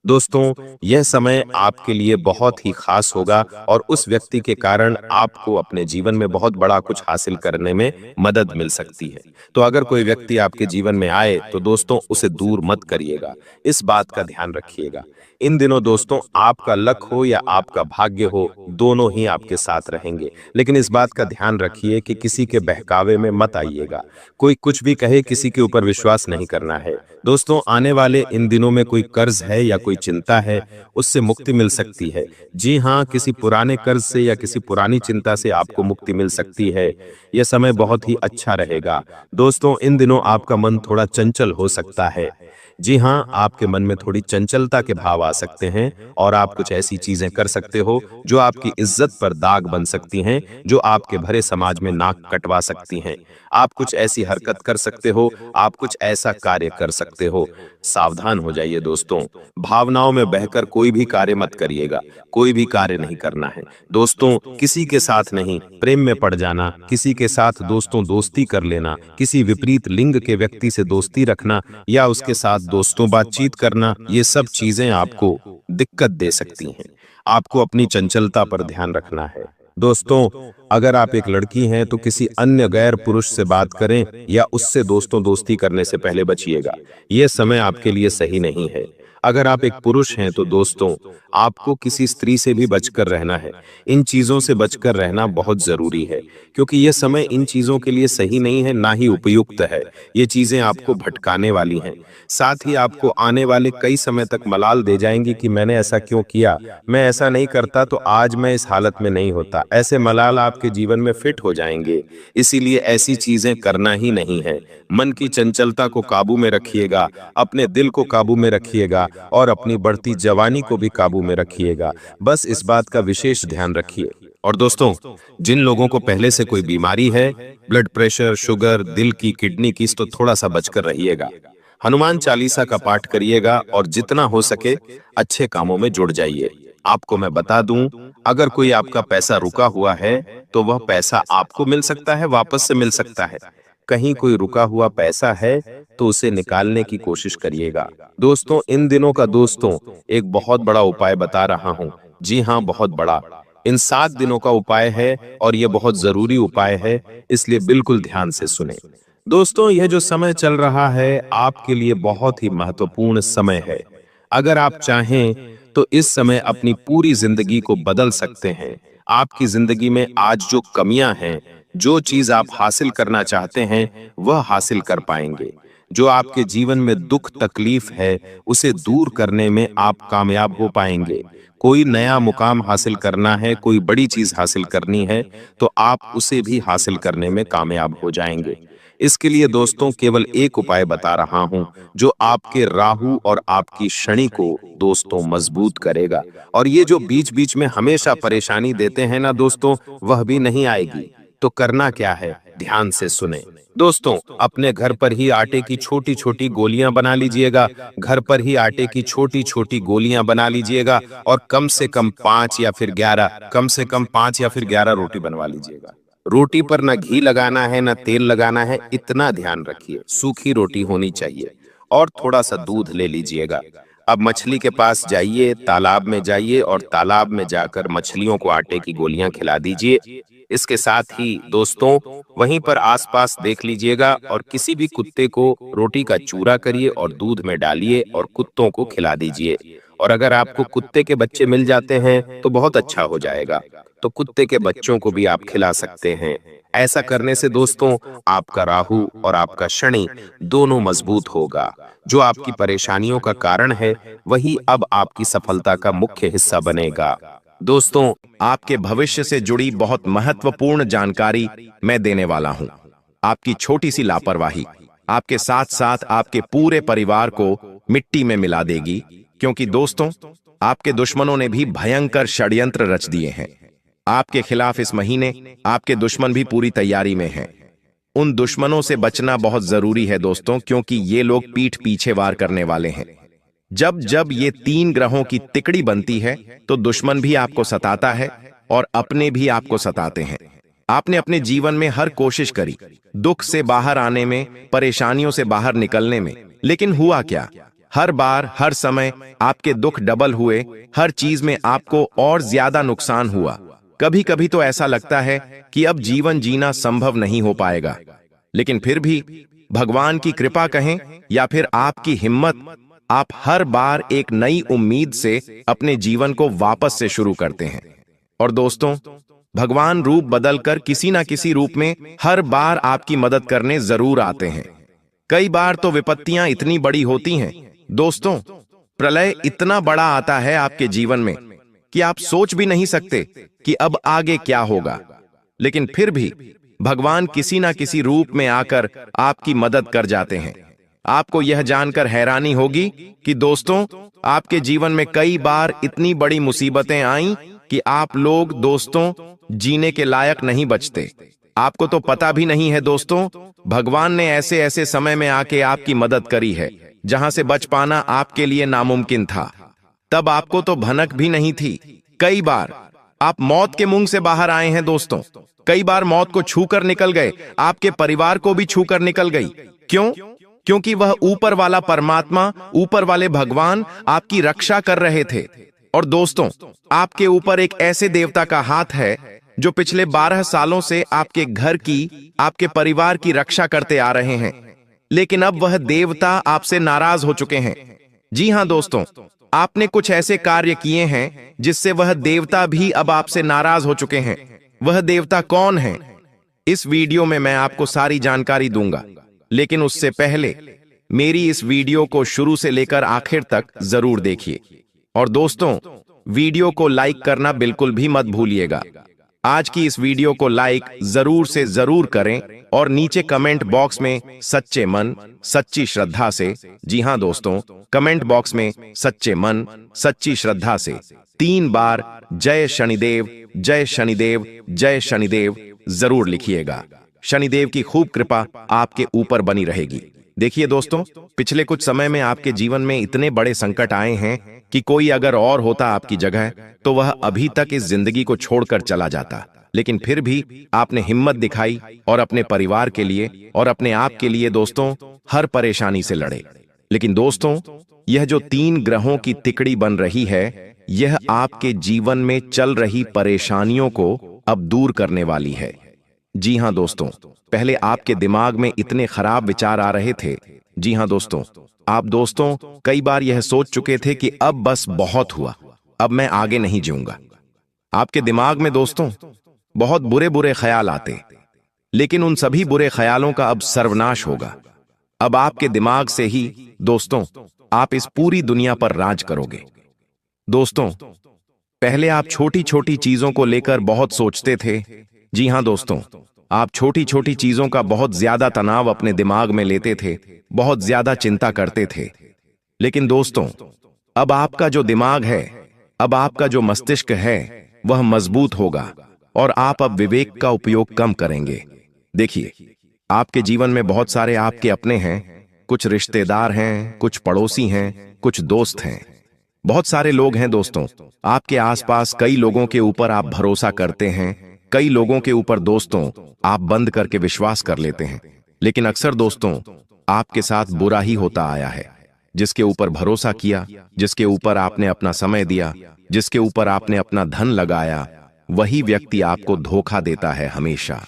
दोस्तों यह समय आपके लिए बहुत ही खास होगा और उस व्यक्ति के कारण आपको अपने जीवन में बहुत बड़ा कुछ हासिल करने में मदद मिल सकती है। तो अगर कोई व्यक्ति आपके जीवन में आए तो दोस्तों उसे दूर मत करिएगा, इस बात का ध्यान रखिएगा। इन दिनों दोस्तों आपका लक हो या आपका भाग्य हो, दोनों ही आपके साथ रहेंगे, लेकिन इस बात का ध्यान रखिए कि किसी के बहकावे में मत आइएगा। कोई कुछ भी कहे, किसी के ऊपर विश्वास नहीं करना है। दोस्तों आने वाले इन दिनों में कोई कर्ज है या कोई चिंता है, उससे मुक्ति मिल सकती है। जी हाँ, किसी पुराने कर्ज से या किसी पुरानी चिंता से आपको मुक्ति मिल सकती है। यह समय बहुत ही अच्छा रहेगा। दोस्तों इन दिनों आपका मन थोड़ा चंचल हो सकता है। जी हाँ, आपके मन में थोड़ी चंचलता के भाव आ सकते हैं और आप कुछ ऐसी चीजें कर सकते हो जो आपकी इज्जत पर दाग बन सकती हैं, जो आपके भरे समाज में नाक कटवा सकती हैं। आप कुछ ऐसी हरकत कर सकते हो, आप कुछ ऐसा कार्य कर सकते हो। सावधान हो जाइए दोस्तों, भावनाओं में बहकर कोई भी कार्य मत करिएगा, कोई भी कार्य नहीं करना है। दोस्तों किसी के साथ नहीं, प्रेम में पड़ जाना, किसी के साथ दोस्तों दोस्ती कर लेना, किसी विपरीत लिंग के व्यक्ति से दोस्ती रखना या उसके साथ दोस्तों बातचीत करना, ये सब चीजें आपको दिक्कत दे सकती हैं। आपको अपनी चंचलता पर ध्यान रखना है। दोस्तों अगर आप एक लड़की हैं तो किसी अन्य गैर पुरुष से बात करें या उससे दोस्तों दोस्ती करने से पहले बचिएगा। यह समय आपके लिए सही नहीं है। अगर आप एक पुरुष हैं तो दोस्तों आपको किसी स्त्री से भी बचकर रहना है। इन चीजों से बचकर रहना बहुत जरूरी है, क्योंकि यह समय इन चीजों के लिए सही नहीं है, ना ही उपयुक्त है। ये चीजें आपको भटकाने वाली हैं, साथ ही आपको आने वाले कई समय तक मलाल दे जाएंगी कि मैंने ऐसा क्यों किया, मैं ऐसा नहीं करता तो आज मैं इस हालत में नहीं होता। ऐसे मलाल आपके जीवन में फिट हो जाएंगे, इसीलिए ऐसी चीजें करना ही नहीं है। मन की चंचलता को काबू में रखिएगा, अपने दिल को काबू में रखिएगा और अपनी बढ़ती जवानी को भी काबू में रखिएगा। बस इस बात का विशेष ध्यान रखिए। और दोस्तों जिन लोगों को पहले से कोई बीमारी है, ब्लड प्रेशर, शुगर, दिल की, किडनी की, तो थोड़ा सा बचकर रहिएगा। हनुमान चालीसा का पाठ करिएगा और जितना हो सके अच्छे कामों में जुड़ जाइए। आपको मैं बता दूं, अगर कोई आपका पैसा रुका हुआ है तो वह पैसा आपको मिल सकता है, वापस से मिल सकता है। कहीं कोई रुका हुआ पैसा है तो उसे निकालने की कोशिश करिएगा। दोस्तों इन दिनों का एक बहुत बड़ा उपाय बता रहा हूं। जी हां, बहुत बड़ा। इन 7 दिनों का उपाय है और यह बहुत जरूरी उपाय है, इसलिए बिल्कुल ध्यान से सुने। दोस्तों यह जो समय चल रहा है आपके लिए बहुत ही महत्वपूर्ण समय है। अगर आप चाहें तो इस समय अपनी पूरी जिंदगी को बदल सकते हैं। आपकी जिंदगी में आज जो कमियां हैं, जो चीज आप हासिल करना चाहते हैं, वह हासिल कर पाएंगे। जो आपके जीवन में दुख तकलीफ है, उसे दूर करने में आप कामयाब हो पाएंगे। कोई नया मुकाम हासिल करना है, कोई बड़ी चीज हासिल करनी है, तो आप उसे भी हासिल करने में कामयाब हो जाएंगे। इसके लिए दोस्तों केवल एक उपाय बता रहा हूं, जो आपके राहु और आपकी शनि को दोस्तों मजबूत करेगा। और ये जो बीच बीच में हमेशा परेशानी देते हैं ना दोस्तों, वह भी नहीं आएगी। तो करना क्या है, ध्यान से सुने। दोस्तों अपने घर पर ही आटे की छोटी छोटी गोलियां बना लीजिएगा। घर पर ही आटे की छोटी छोटी गोलियां बना लीजिएगा और कम से कम 5 या फिर 11, कम से कम 5 या फिर 11 रोटी बनवा लीजिएगा। रोटी पर ना घी लगाना है ना तेल लगाना है, इतना ध्यान रखिए। सूखी रोटी होनी चाहिए और थोड़ा सा दूध ले लीजिएगा। अब मछली के पास जाइए, तालाब में जाइए और तालाब में जाकर मछलियों को आटे की गोलियां खिला दीजिए। इसके साथ ही दोस्तों वहीं पर आसपास देख लीजिएगा और किसी भी कुत्ते को रोटी का चूरा करिए और दूध में डालिए और कुत्तों को खिला दीजिए। और अगर आपको कुत्ते के बच्चे मिल जाते हैं तो बहुत अच्छा हो जाएगा। तो कुत्ते के बच्चों को भी आप खिला सकते हैं। ऐसा करने से दोस्तों आपका राहु और आपका शनि दोनों मजबूत होगा। जो आपकी परेशानियों का कारण है वही अब आपकी सफलता का मुख्य हिस्सा बनेगा। दोस्तों आपके भविष्य से जुड़ी बहुत महत्वपूर्ण जानकारी मैं देने वाला हूं। आपकी छोटी सी लापरवाही आपके साथ साथ आपके पूरे परिवार को मिट्टी में मिला देगी, क्योंकि दोस्तों आपके दुश्मनों ने भी भयंकर षड्यंत्र रच दिए हैं। आपके खिलाफ इस महीने आपके दुश्मन भी पूरी तैयारी में हैं। उन दुश्मनों से बचना बहुत जरूरी है दोस्तों, क्योंकि ये लोग पीठ पीछे वार करने वाले हैं। जब जब ये तीन ग्रहों की तिकड़ी बनती है तो दुश्मन भी आपको सताता है और अपने भी आपको सताते हैं। आपने अपने जीवन में हर कोशिश करी दुख से बाहर आने में, परेशानियों से बाहर निकलने में, लेकिन हुआ क्या? हर बार हर समय आपके दुख डबल हुए, हर चीज में आपको और ज्यादा नुकसान हुआ। कभी कभी तो ऐसा लगता है कि अब जीवन जीना संभव नहीं हो पाएगा, लेकिन फिर भी भगवान की कृपा कहें या फिर आपकी हिम्मत, आप हर बार एक नई उम्मीद से अपने जीवन को वापस से शुरू करते हैं। और दोस्तों भगवान रूप बदलकर किसी ना किसी रूप में हर बार आपकी मदद करने जरूर आते हैं। कई बार तो विपत्तियां इतनी बड़ी होती हैं दोस्तों, प्रलय इतना बड़ा आता है आपके जीवन में कि आप सोच भी नहीं सकते कि अब आगे क्या होगा, लेकिन फिर भी भगवान किसी ना किसी रूप में आकर आपकी मदद कर जाते हैं। आपको यह जानकर हैरानी होगी कि दोस्तों आपके जीवन में कई बार इतनी बड़ी मुसीबतें आईं कि आप लोग दोस्तों जीने के लायक नहीं बचते। आपको तो पता भी नहीं है दोस्तों, भगवान ने ऐसे ऐसे समय में आके आपकी मदद करी है जहां से बच पाना आपके लिए नामुमकिन था। तब आपको तो भनक भी नहीं थी। कई बार आप मौत के मुंह से बाहर आए हैं दोस्तों। कई बार मौत को छूकर निकल गए, आपके परिवार को भी छूकर निकल गई। क्यों? क्योंकि वह ऊपर वाला परमात्मा, ऊपर वाले भगवान आपकी रक्षा कर रहे थे। और दोस्तों आपके ऊपर एक ऐसे देवता का हाथ है जो पिछले 12 सालों से आपके घर की, आपके परिवार की रक्षा करते आ रहे हैं, लेकिन अब वह देवता आपसे नाराज हो चुके हैं। जी हां दोस्तों, आपने कुछ ऐसे कार्य किए हैं जिससे वह देवता भी अब आपसे नाराज हो चुके हैं। वह देवता कौन है? इस वीडियो में मैं आपको सारी जानकारी दूंगा, लेकिन उससे पहले मेरी इस वीडियो को शुरू से लेकर आखिर तक जरूर देखिए। और दोस्तों वीडियो को लाइक करना बिल्कुल भी मत भूलिएगा। आज की इस वीडियो को लाइक जरूर से जरूर करें और नीचे कमेंट बॉक्स में सच्चे मन, सच्ची श्रद्धा से, जी हां दोस्तों, कमेंट बॉक्स में सच्चे मन, सच्ची श्रद्धा से 3 बार जय शनिदेव, जय शनिदेव, जय शनिदेव जरूर लिखिएगा। शनिदेव की खूब कृपा आपके ऊपर बनी रहेगी। देखिए दोस्तों, पिछले कुछ समय में आपके जीवन में इतने बड़े संकट आए हैं कि कोई अगर और होता आपकी जगह तो वह अभी तक इस जिंदगी को छोड़कर चला जाता, लेकिन फिर भी आपने हिम्मत दिखाई और अपने परिवार के लिए और अपने आप के लिए दोस्तों हर परेशानी से लड़े। लेकिन दोस्तों यह जो 3 ग्रहों की तिकड़ी बन रही है, यह आपके जीवन में चल रही परेशानियों को अब दूर करने वाली है। जी हां दोस्तों, पहले आपके दिमाग में इतने खराब विचार आ रहे थे। जी हां दोस्तों, आप दोस्तों कई बार यह सोच चुके थे कि अब बस बहुत हुआ, अब मैं आगे नहीं जीऊंगा। आपके दिमाग में दोस्तों बहुत बुरे बुरे ख्याल आते, लेकिन उन सभी बुरे ख्यालों का अब सर्वनाश होगा। अब आपके दिमाग से ही दोस्तों आप इस पूरी दुनिया पर राज करोगे। दोस्तों पहले आप छोटी छोटी चीजों को लेकर बहुत सोचते थे। जी हां दोस्तों, आप छोटी छोटी चीजों का बहुत ज्यादा तनाव अपने दिमाग में लेते थे, बहुत ज्यादा चिंता करते थे। लेकिन दोस्तों अब आपका जो दिमाग है, अब आपका जो मस्तिष्क है, वह मजबूत होगा और आप अब विवेक का उपयोग कम करेंगे। देखिए, आपके जीवन में बहुत सारे आपके अपने हैं, कुछ रिश्तेदार हैं, कुछ पड़ोसी हैं, कुछ दोस्त हैं, बहुत सारे लोग हैं दोस्तों। आपके आसपास कई लोगों के ऊपर आप भरोसा करते हैं, कई लोगों के ऊपर दोस्तों आप बंद करके विश्वास कर लेते हैं, लेकिन अक्सर दोस्तों आपके साथ बुरा ही होता आया है। जिसके ऊपर भरोसा किया, जिसके ऊपर आपने अपना समय दिया, जिसके ऊपर आपने अपना धन लगाया, वही व्यक्ति आपको धोखा देता है हमेशा।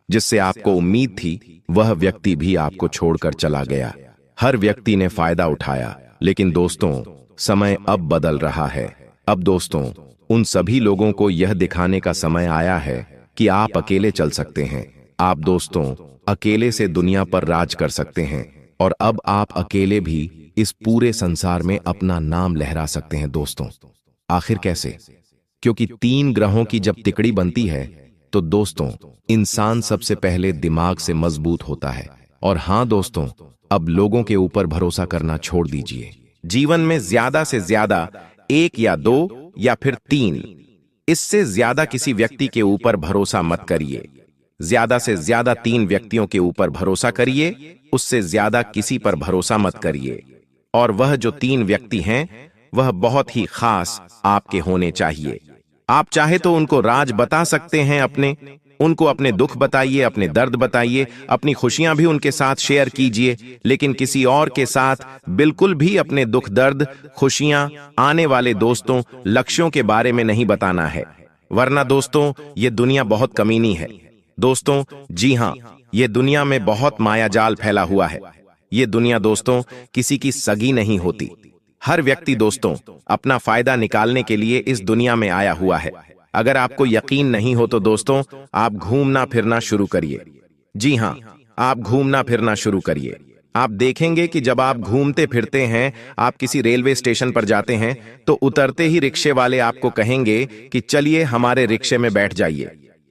जिससे आपको उम्मीद थी वह व्यक्ति भी आपको छोड़कर चला गया। हर व्यक्ति ने फायदा उठाया, लेकिन दोस्तों समय अब बदल रहा है। अब दोस्तों, उन सभी लोगों को यह दिखाने का समय आया है कि आप अकेले चल सकते हैं। आप दोस्तों अकेले से दुनिया पर राज कर सकते हैं और अब आप अकेले भी इस पूरे संसार में अपना नाम लहरा सकते हैं दोस्तों। आखिर कैसे? क्योंकि 3 ग्रहों की जब तिकड़ी बनती है तो दोस्तों इंसान सबसे पहले दिमाग से मजबूत होता है। और हां दोस्तों, अब लोगों के ऊपर भरोसा करना छोड़ दीजिए। जीवन में ज्यादा से ज्यादा 1 या 2 या फिर 3, इससे ज्यादा किसी व्यक्ति के ऊपर भरोसा मत करिए। ज्यादा से ज्यादा 3 व्यक्तियों के ऊपर भरोसा करिए, उससे ज्यादा किसी पर भरोसा मत करिए। और वह जो 3 व्यक्ति हैं वह बहुत ही खास आपके होने चाहिए। आप चाहे तो उनको राज बता सकते हैं अपने, उनको अपने दुख बताइए, अपने दर्द बताइए, अपनी खुशियां भी उनके साथ शेयर कीजिए, लेकिन किसी और के साथ बिल्कुल भी अपने दुख दर्द, खुशियां, आने वाले दोस्तों, लक्ष्यों के बारे में नहीं बताना है। वरना दोस्तों ये दुनिया बहुत कमीनी है। दोस्तों जी हां, ये दुनिया में बहुत मायाजाल फैला हुआ है। ये दुनिया दोस्तों किसी की सगी नहीं होती। हर व्यक्ति दोस्तों अपना फायदा निकालने के लिए इस दुनिया में आया हुआ है। अगर आपको यकीन नहीं हो तो दोस्तों आप घूमना फिरना शुरू करिए। जी हां, आप घूमना फिरना शुरू करिए। आप देखेंगे कि जब आप घूमते फिरते हैं, आप किसी रेलवे स्टेशन पर जाते हैं तो उतरते ही रिक्शे वाले आपको कहेंगे कि चलिए हमारे रिक्शे में बैठ जाइए।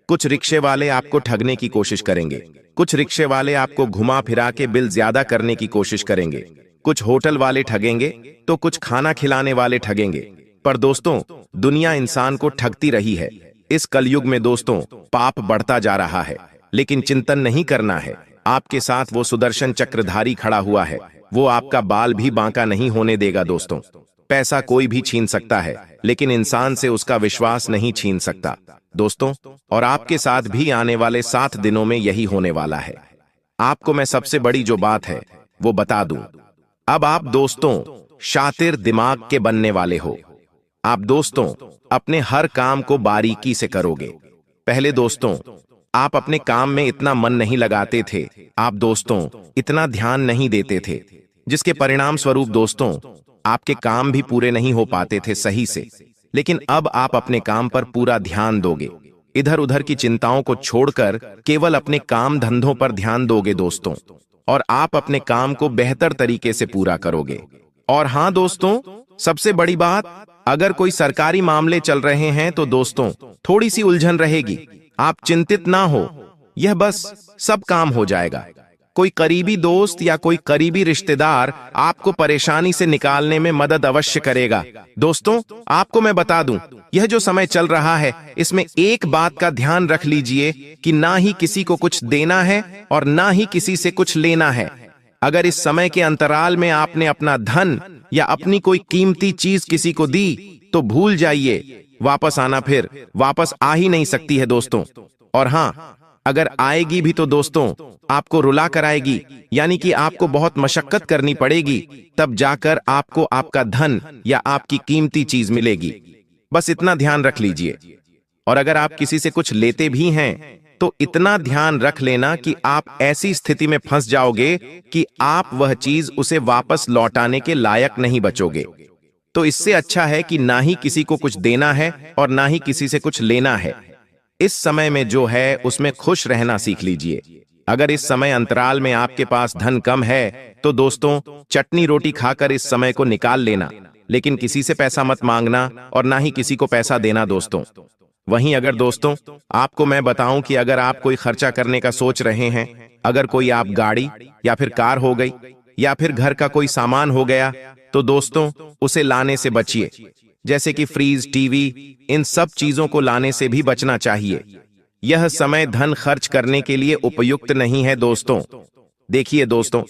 कुछ रिक्शे वाले आपको ठगने की कोशिश करेंगे, कुछ रिक्शे वाले आपको घुमा फिरा के बिल ज्यादा करने की कोशिश करेंगे, कुछ होटल वाले ठगेंगे तो कुछ खाना खिलाने वाले ठगेंगे। पर दोस्तों दुनिया इंसान को ठगती रही है। इस कलयुग में दोस्तों पाप बढ़ता जा रहा है, लेकिन चिंतन नहीं करना है। आपके साथ वो सुदर्शन चक्रधारी खड़ा हुआ है, वो आपका बाल भी बांका नहीं होने देगा दोस्तों। पैसा कोई भी छीन सकता है, लेकिन इंसान से उसका विश्वास नहीं छीन सकता दोस्तों। और आपके साथ भी आने वाले 7 दिनों में यही होने वाला है। आपको मैं सबसे बड़ी जो बात है वो बता दूं। अब आप दोस्तों शातिर दिमाग के बनने वाले हो। आप दोस्तों अपने हर काम को बारीकी से करोगे। पहले दोस्तों आप अपने काम में इतना मन नहीं लगाते थे, आप दोस्तों इतना ध्यान नहीं देते थे, जिसके परिणाम स्वरूप दोस्तों आपके काम भी पूरे नहीं हो पाते थे सही से। लेकिन अब आप अपने काम पर पूरा ध्यान दोगे, इधर उधर की चिंताओं को छोड़कर केवल अपने काम धंधों पर ध्यान दोगे दोस्तों, और आप अपने काम को बेहतर तरीके से पूरा करोगे। और हां दोस्तों, सबसे बड़ी बात, अगर कोई सरकारी मामले चल रहे हैं तो दोस्तों थोड़ी सी उलझन रहेगी। आप चिंतित ना हो, यह बस सब काम हो जाएगा। कोई करीबी दोस्त या कोई करीबी रिश्तेदार आपको परेशानी से निकालने में मदद अवश्य करेगा। दोस्तों आपको मैं बता दूं, यह जो समय चल रहा है इसमें एक बात का ध्यान रख लीजिए कि ना ही किसी को कुछ देना है और ना ही किसी से कुछ लेना है। अगर इस समय के अंतराल में आपने अपना धन या अपनी कोई कीमती चीज किसी को दी तो भूल जाइए, वापस आना फिर वापस आ ही नहीं सकती है दोस्तों। और हां, अगर आएगी भी तो दोस्तों आपको रुला कर आएगी, यानी कि आपको बहुत मशक्कत करनी पड़ेगी, तब जाकर आपको आपका धन या आपकी कीमती चीज मिलेगी। बस इतना ध्यान रख लीजिए। और अगर आप किसी से कुछ लेते भी हैं तो इतना ध्यान रख लेना कि आप ऐसी स्थिति में फंस जाओगे कि आप वह चीज उसे वापस लौटाने के लायक नहीं बचोगे। तो इससे अच्छा है कि ना ही किसी को कुछ देना है और ना ही किसी से कुछ लेना है। इस समय में जो है उसमें खुश रहना सीख लीजिए। अगर इस समय अंतराल में आपके पास धन कम है तो दोस्तों चटनी रोटी खाकर इस समय को निकाल लेना, लेकिन किसी से पैसा मत मांगना और ना ही किसी को पैसा देना दोस्तों। वहीं अगर दोस्तों आपको मैं बताऊं कि अगर आप कोई खर्चा करने का सोच रहे हैं, अगर कोई आप गाड़ी या फिर कार हो गई या फिर घर का कोई सामान हो गया, तो दोस्तों उसे लाने से बचिए। जैसे कि फ्रीज, टीवी, इन सब चीजों को लाने से भी बचना चाहिए। यह समय धन खर्च करने के लिए उपयुक्त नहीं है दोस्तों। देखिए दोस्तों,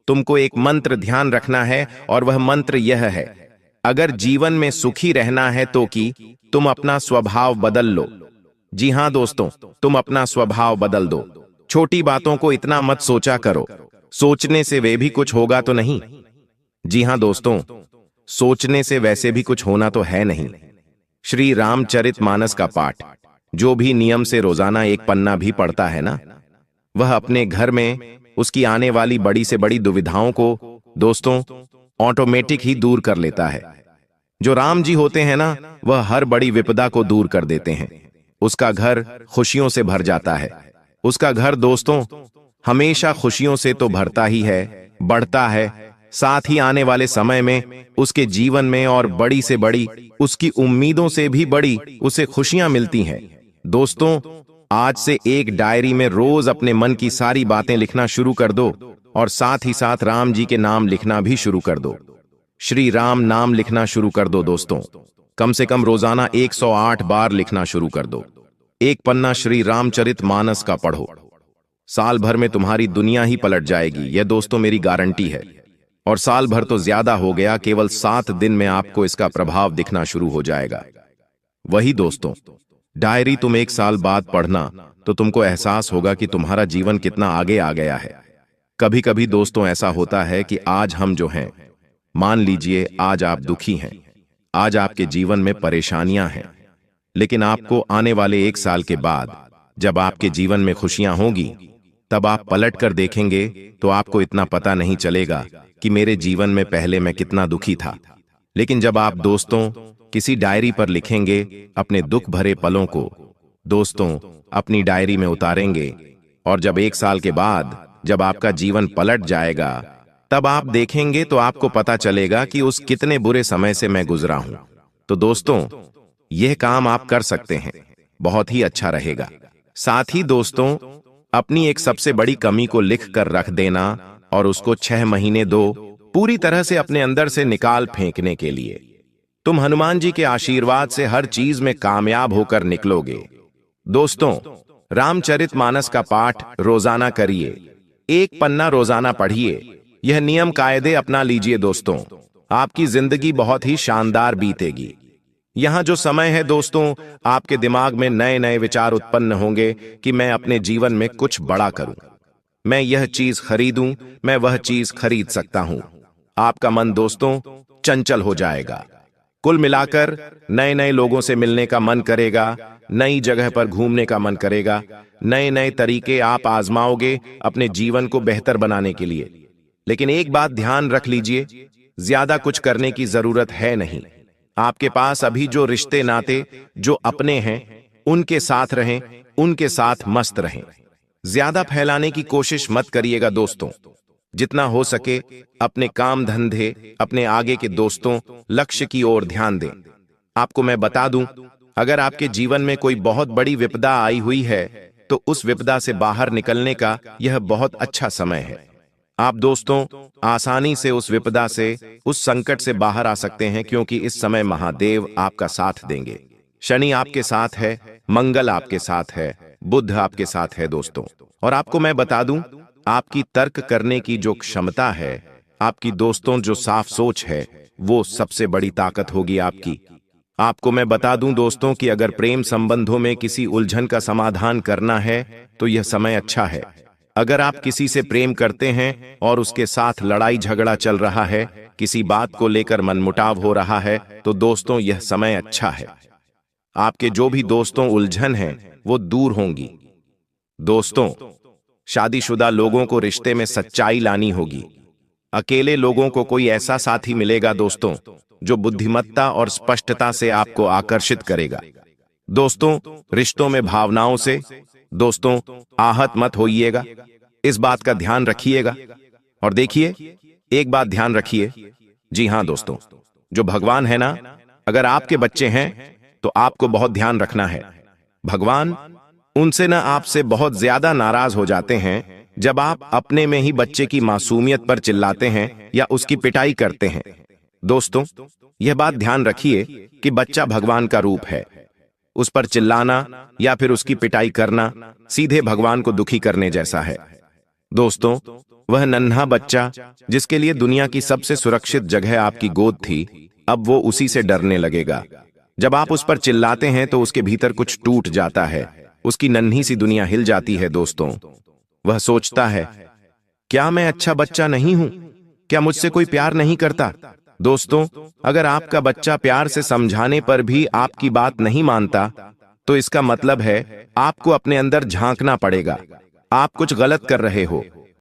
तुमको एक मंत्र ध्यान रखना है और वह मंत्र यह है, अगर जीवन में सुखी रहना है तो कि तुम अपना स्वभाव बदल लो। जी हां दोस्तों, तुम अपना स्वभाव बदल दो। छोटी बातों को इतना मत सोचा करो, सोचने से वे भी कुछ होगा तो नहीं। जी हां दोस्तों, सोचने से वैसे भी कुछ होना तो है नहीं। श्री रामचरितमानस का पाठ जो भी नियम से रोजाना एक पन्ना भी पढ़ता है ना, वह अपने घर में उसकी आने वाली बड़ी से बड़ी दुविधाओं को दोस्तों ऑटोमेटिक ही दूर कर लेता है। जो राम जी होते हैं ना, वह हर बड़ी विपदा को दूर कर देते हैं। उसका घर खुशियों से भर जाता है। उसका घर दोस्तों हमेशा खुशियों से तो भरता ही है, बढ़ता है। साथ ही आने वाले समय में उसके जीवन में और बड़ी से बड़ी, उसकी उम्मीदों से भी बड़ी उसे खुशियां मिलती हैं। दोस्तों, आज से एक डायरी में रोज अपने मन की सारी बातें लिखना शुरू कर दो और साथ ही साथ राम जी के नाम लिखना भी शुरू कर दो। श्री राम नाम लिखना शुरू कर दो दोस्तों। कम से कम रोजाना 108 बार लिखना शुरू कर दो। एक पन्ना श्री रामचरित मानस का पढ़ो। साल भर में तुम्हारी दुनिया ही पलट जाएगी, यह दोस्तों मेरी गारंटी है। और साल भर तो ज्यादा हो गया, केवल 7 दिन में आपको इसका प्रभाव दिखना शुरू हो जाएगा। वही दोस्तों, डायरी तुम 1 साल बाद पढ़ना तो तुमको एहसास होगा कि तुम्हारा जीवन कितना आगे आ गया है। कभी कभी दोस्तों ऐसा होता है कि आज हम जो हैं, मान लीजिए आज आप दुखी हैं, आज आपके जीवन में परेशानियां हैं, लेकिन आपको आने वाले 1 साल के बाद जब आपके जीवन में खुशियां होंगी, तब आप पलट कर देखेंगे तो आपको इतना पता नहीं चलेगा कि मेरे जीवन में पहले मैं कितना दुखी था। लेकिन जब आप दोस्तों किसी डायरी पर लिखेंगे अपने दुख भरे पलों को, दोस्तों अपनी डायरी में उतारेंगे, और जब 1 साल के बाद जब आपका जीवन पलट जाएगा, तब आप देखेंगे तो आपको पता चलेगा कि उस कितने बुरे समय से मैं गुजरा हूं। तो दोस्तों, यह काम आप कर सकते हैं, बहुत ही अच्छा रहेगा। साथ ही दोस्तों, अपनी एक सबसे बड़ी कमी को लिख कर रख देना और उसको 6 महीने दो पूरी तरह से अपने अंदर से निकाल फेंकने के लिए। तुम हनुमान जी के आशीर्वाद से हर चीज में कामयाब होकर निकलोगे। दोस्तों, रामचरितमानस का पाठ रोजाना करिए, 1 पन्ना रोजाना पढ़िए। यह नियम कायदे अपना लीजिए दोस्तों, आपकी जिंदगी बहुत ही शानदार बीतेगी। यहां जो समय है दोस्तों, आपके दिमाग में नए नए विचार उत्पन्न होंगे कि मैं अपने जीवन में कुछ बड़ा करूं, मैं यह चीज खरीदूं, मैं वह चीज खरीद सकता हूं। आपका मन दोस्तों चंचल हो जाएगा। कुल मिलाकर नए नए लोगों से मिलने का मन करेगा, नई जगह पर घूमने का मन करेगा, नए नए तरीके आप आजमाओगे अपने जीवन को बेहतर बनाने के लिए। लेकिन एक बात ध्यान रख लीजिए, ज्यादा कुछ करने की जरूरत है नहीं। आपके पास अभी जो रिश्ते नाते जो अपने हैं, उनके साथ रहें, उनके साथ मस्त रहें। ज्यादा फैलाने की कोशिश मत करिएगा दोस्तों। जितना हो सके अपने काम धंधे, अपने आगे के दोस्तों, लक्ष्य की ओर ध्यान दें। आपको मैं बता दूं, अगर आपके जीवन में कोई बहुत बड़ी विपदा आई हुई है तो उस विपदा से बाहर निकलने का यह बहुत अच्छा समय है। आप दोस्तों आसानी से उस विपदा से, उस संकट से बाहर आ सकते हैं, क्योंकि इस समय महादेव आपका साथ देंगे। शनि आपके साथ है, मंगल आपके साथ है, बुध आपके साथ है दोस्तों। और आपको मैं बता दूं, आपकी तर्क करने की जो क्षमता है, आपकी दोस्तों जो साफ सोच है, वो सबसे बड़ी ताकत होगी आपकी। आपको मैं बता दूं दोस्तों कि अगर प्रेम संबंधों में किसी उलझन का समाधान करना है तो यह समय अच्छा है। अगर आप किसी से प्रेम करते हैं और उसके साथ लड़ाई झगड़ा चल रहा है, किसी बात को लेकर मनमुटाव हो रहा है, तो दोस्तों यह समय अच्छा है। आपके जो भी दोस्तों उलझन हैं वो दूर होंगी। दोस्तों, शादीशुदा लोगों को रिश्ते में सच्चाई लानी होगी। अकेले लोगों को कोई ऐसा साथी मिलेगा दोस्तों जो बुद्धिमत्ता और स्पष्टता से आपको आकर्षित करेगा। दोस्तों, रिश्तों में भावनाओं से दोस्तों आहत मत होइएगा, इस बात का ध्यान रखिएगा। और देखिए, एक बात ध्यान रखिए, जी हां दोस्तों, जो भगवान है ना, अगर आपके बच्चे हैं तो आपको बहुत ध्यान रखना है। भगवान उनसे ना आपसे बहुत ज्यादा नाराज हो जाते हैं जब आप अपने में ही बच्चे की मासूमियत पर चिल्लाते हैं या उसकी पिटाई करते हैं। दोस्तों, यह बात ध्यान रखिए कि बच्चा भगवान का रूप है। उस पर चिल्लाना या फिर उसकी पिटाई करना सीधे भगवान को दुखी करने जैसा है। दोस्तों, वह नन्हा बच्चा जिसके लिए दुनिया की सबसे सुरक्षित जगह आपकी गोद थी, अब वो उसी से डरने लगेगा। जब आप उस पर चिल्लाते हैं तो उसके भीतर कुछ टूट जाता है, उसकी नन्ही सी दुनिया हिल जाती है। दोस्तों, वह सोचता है, क्या मैं अच्छा बच्चा नहीं हूं? क्या मुझसे कोई प्यार नहीं करता? दोस्तों, अगर आपका बच्चा प्यार से समझाने पर भी आपकी बात नहीं मानता, तो इसका मतलब है आपको अपने अंदर झांकना पड़ेगा। आप कुछ गलत कर रहे हो।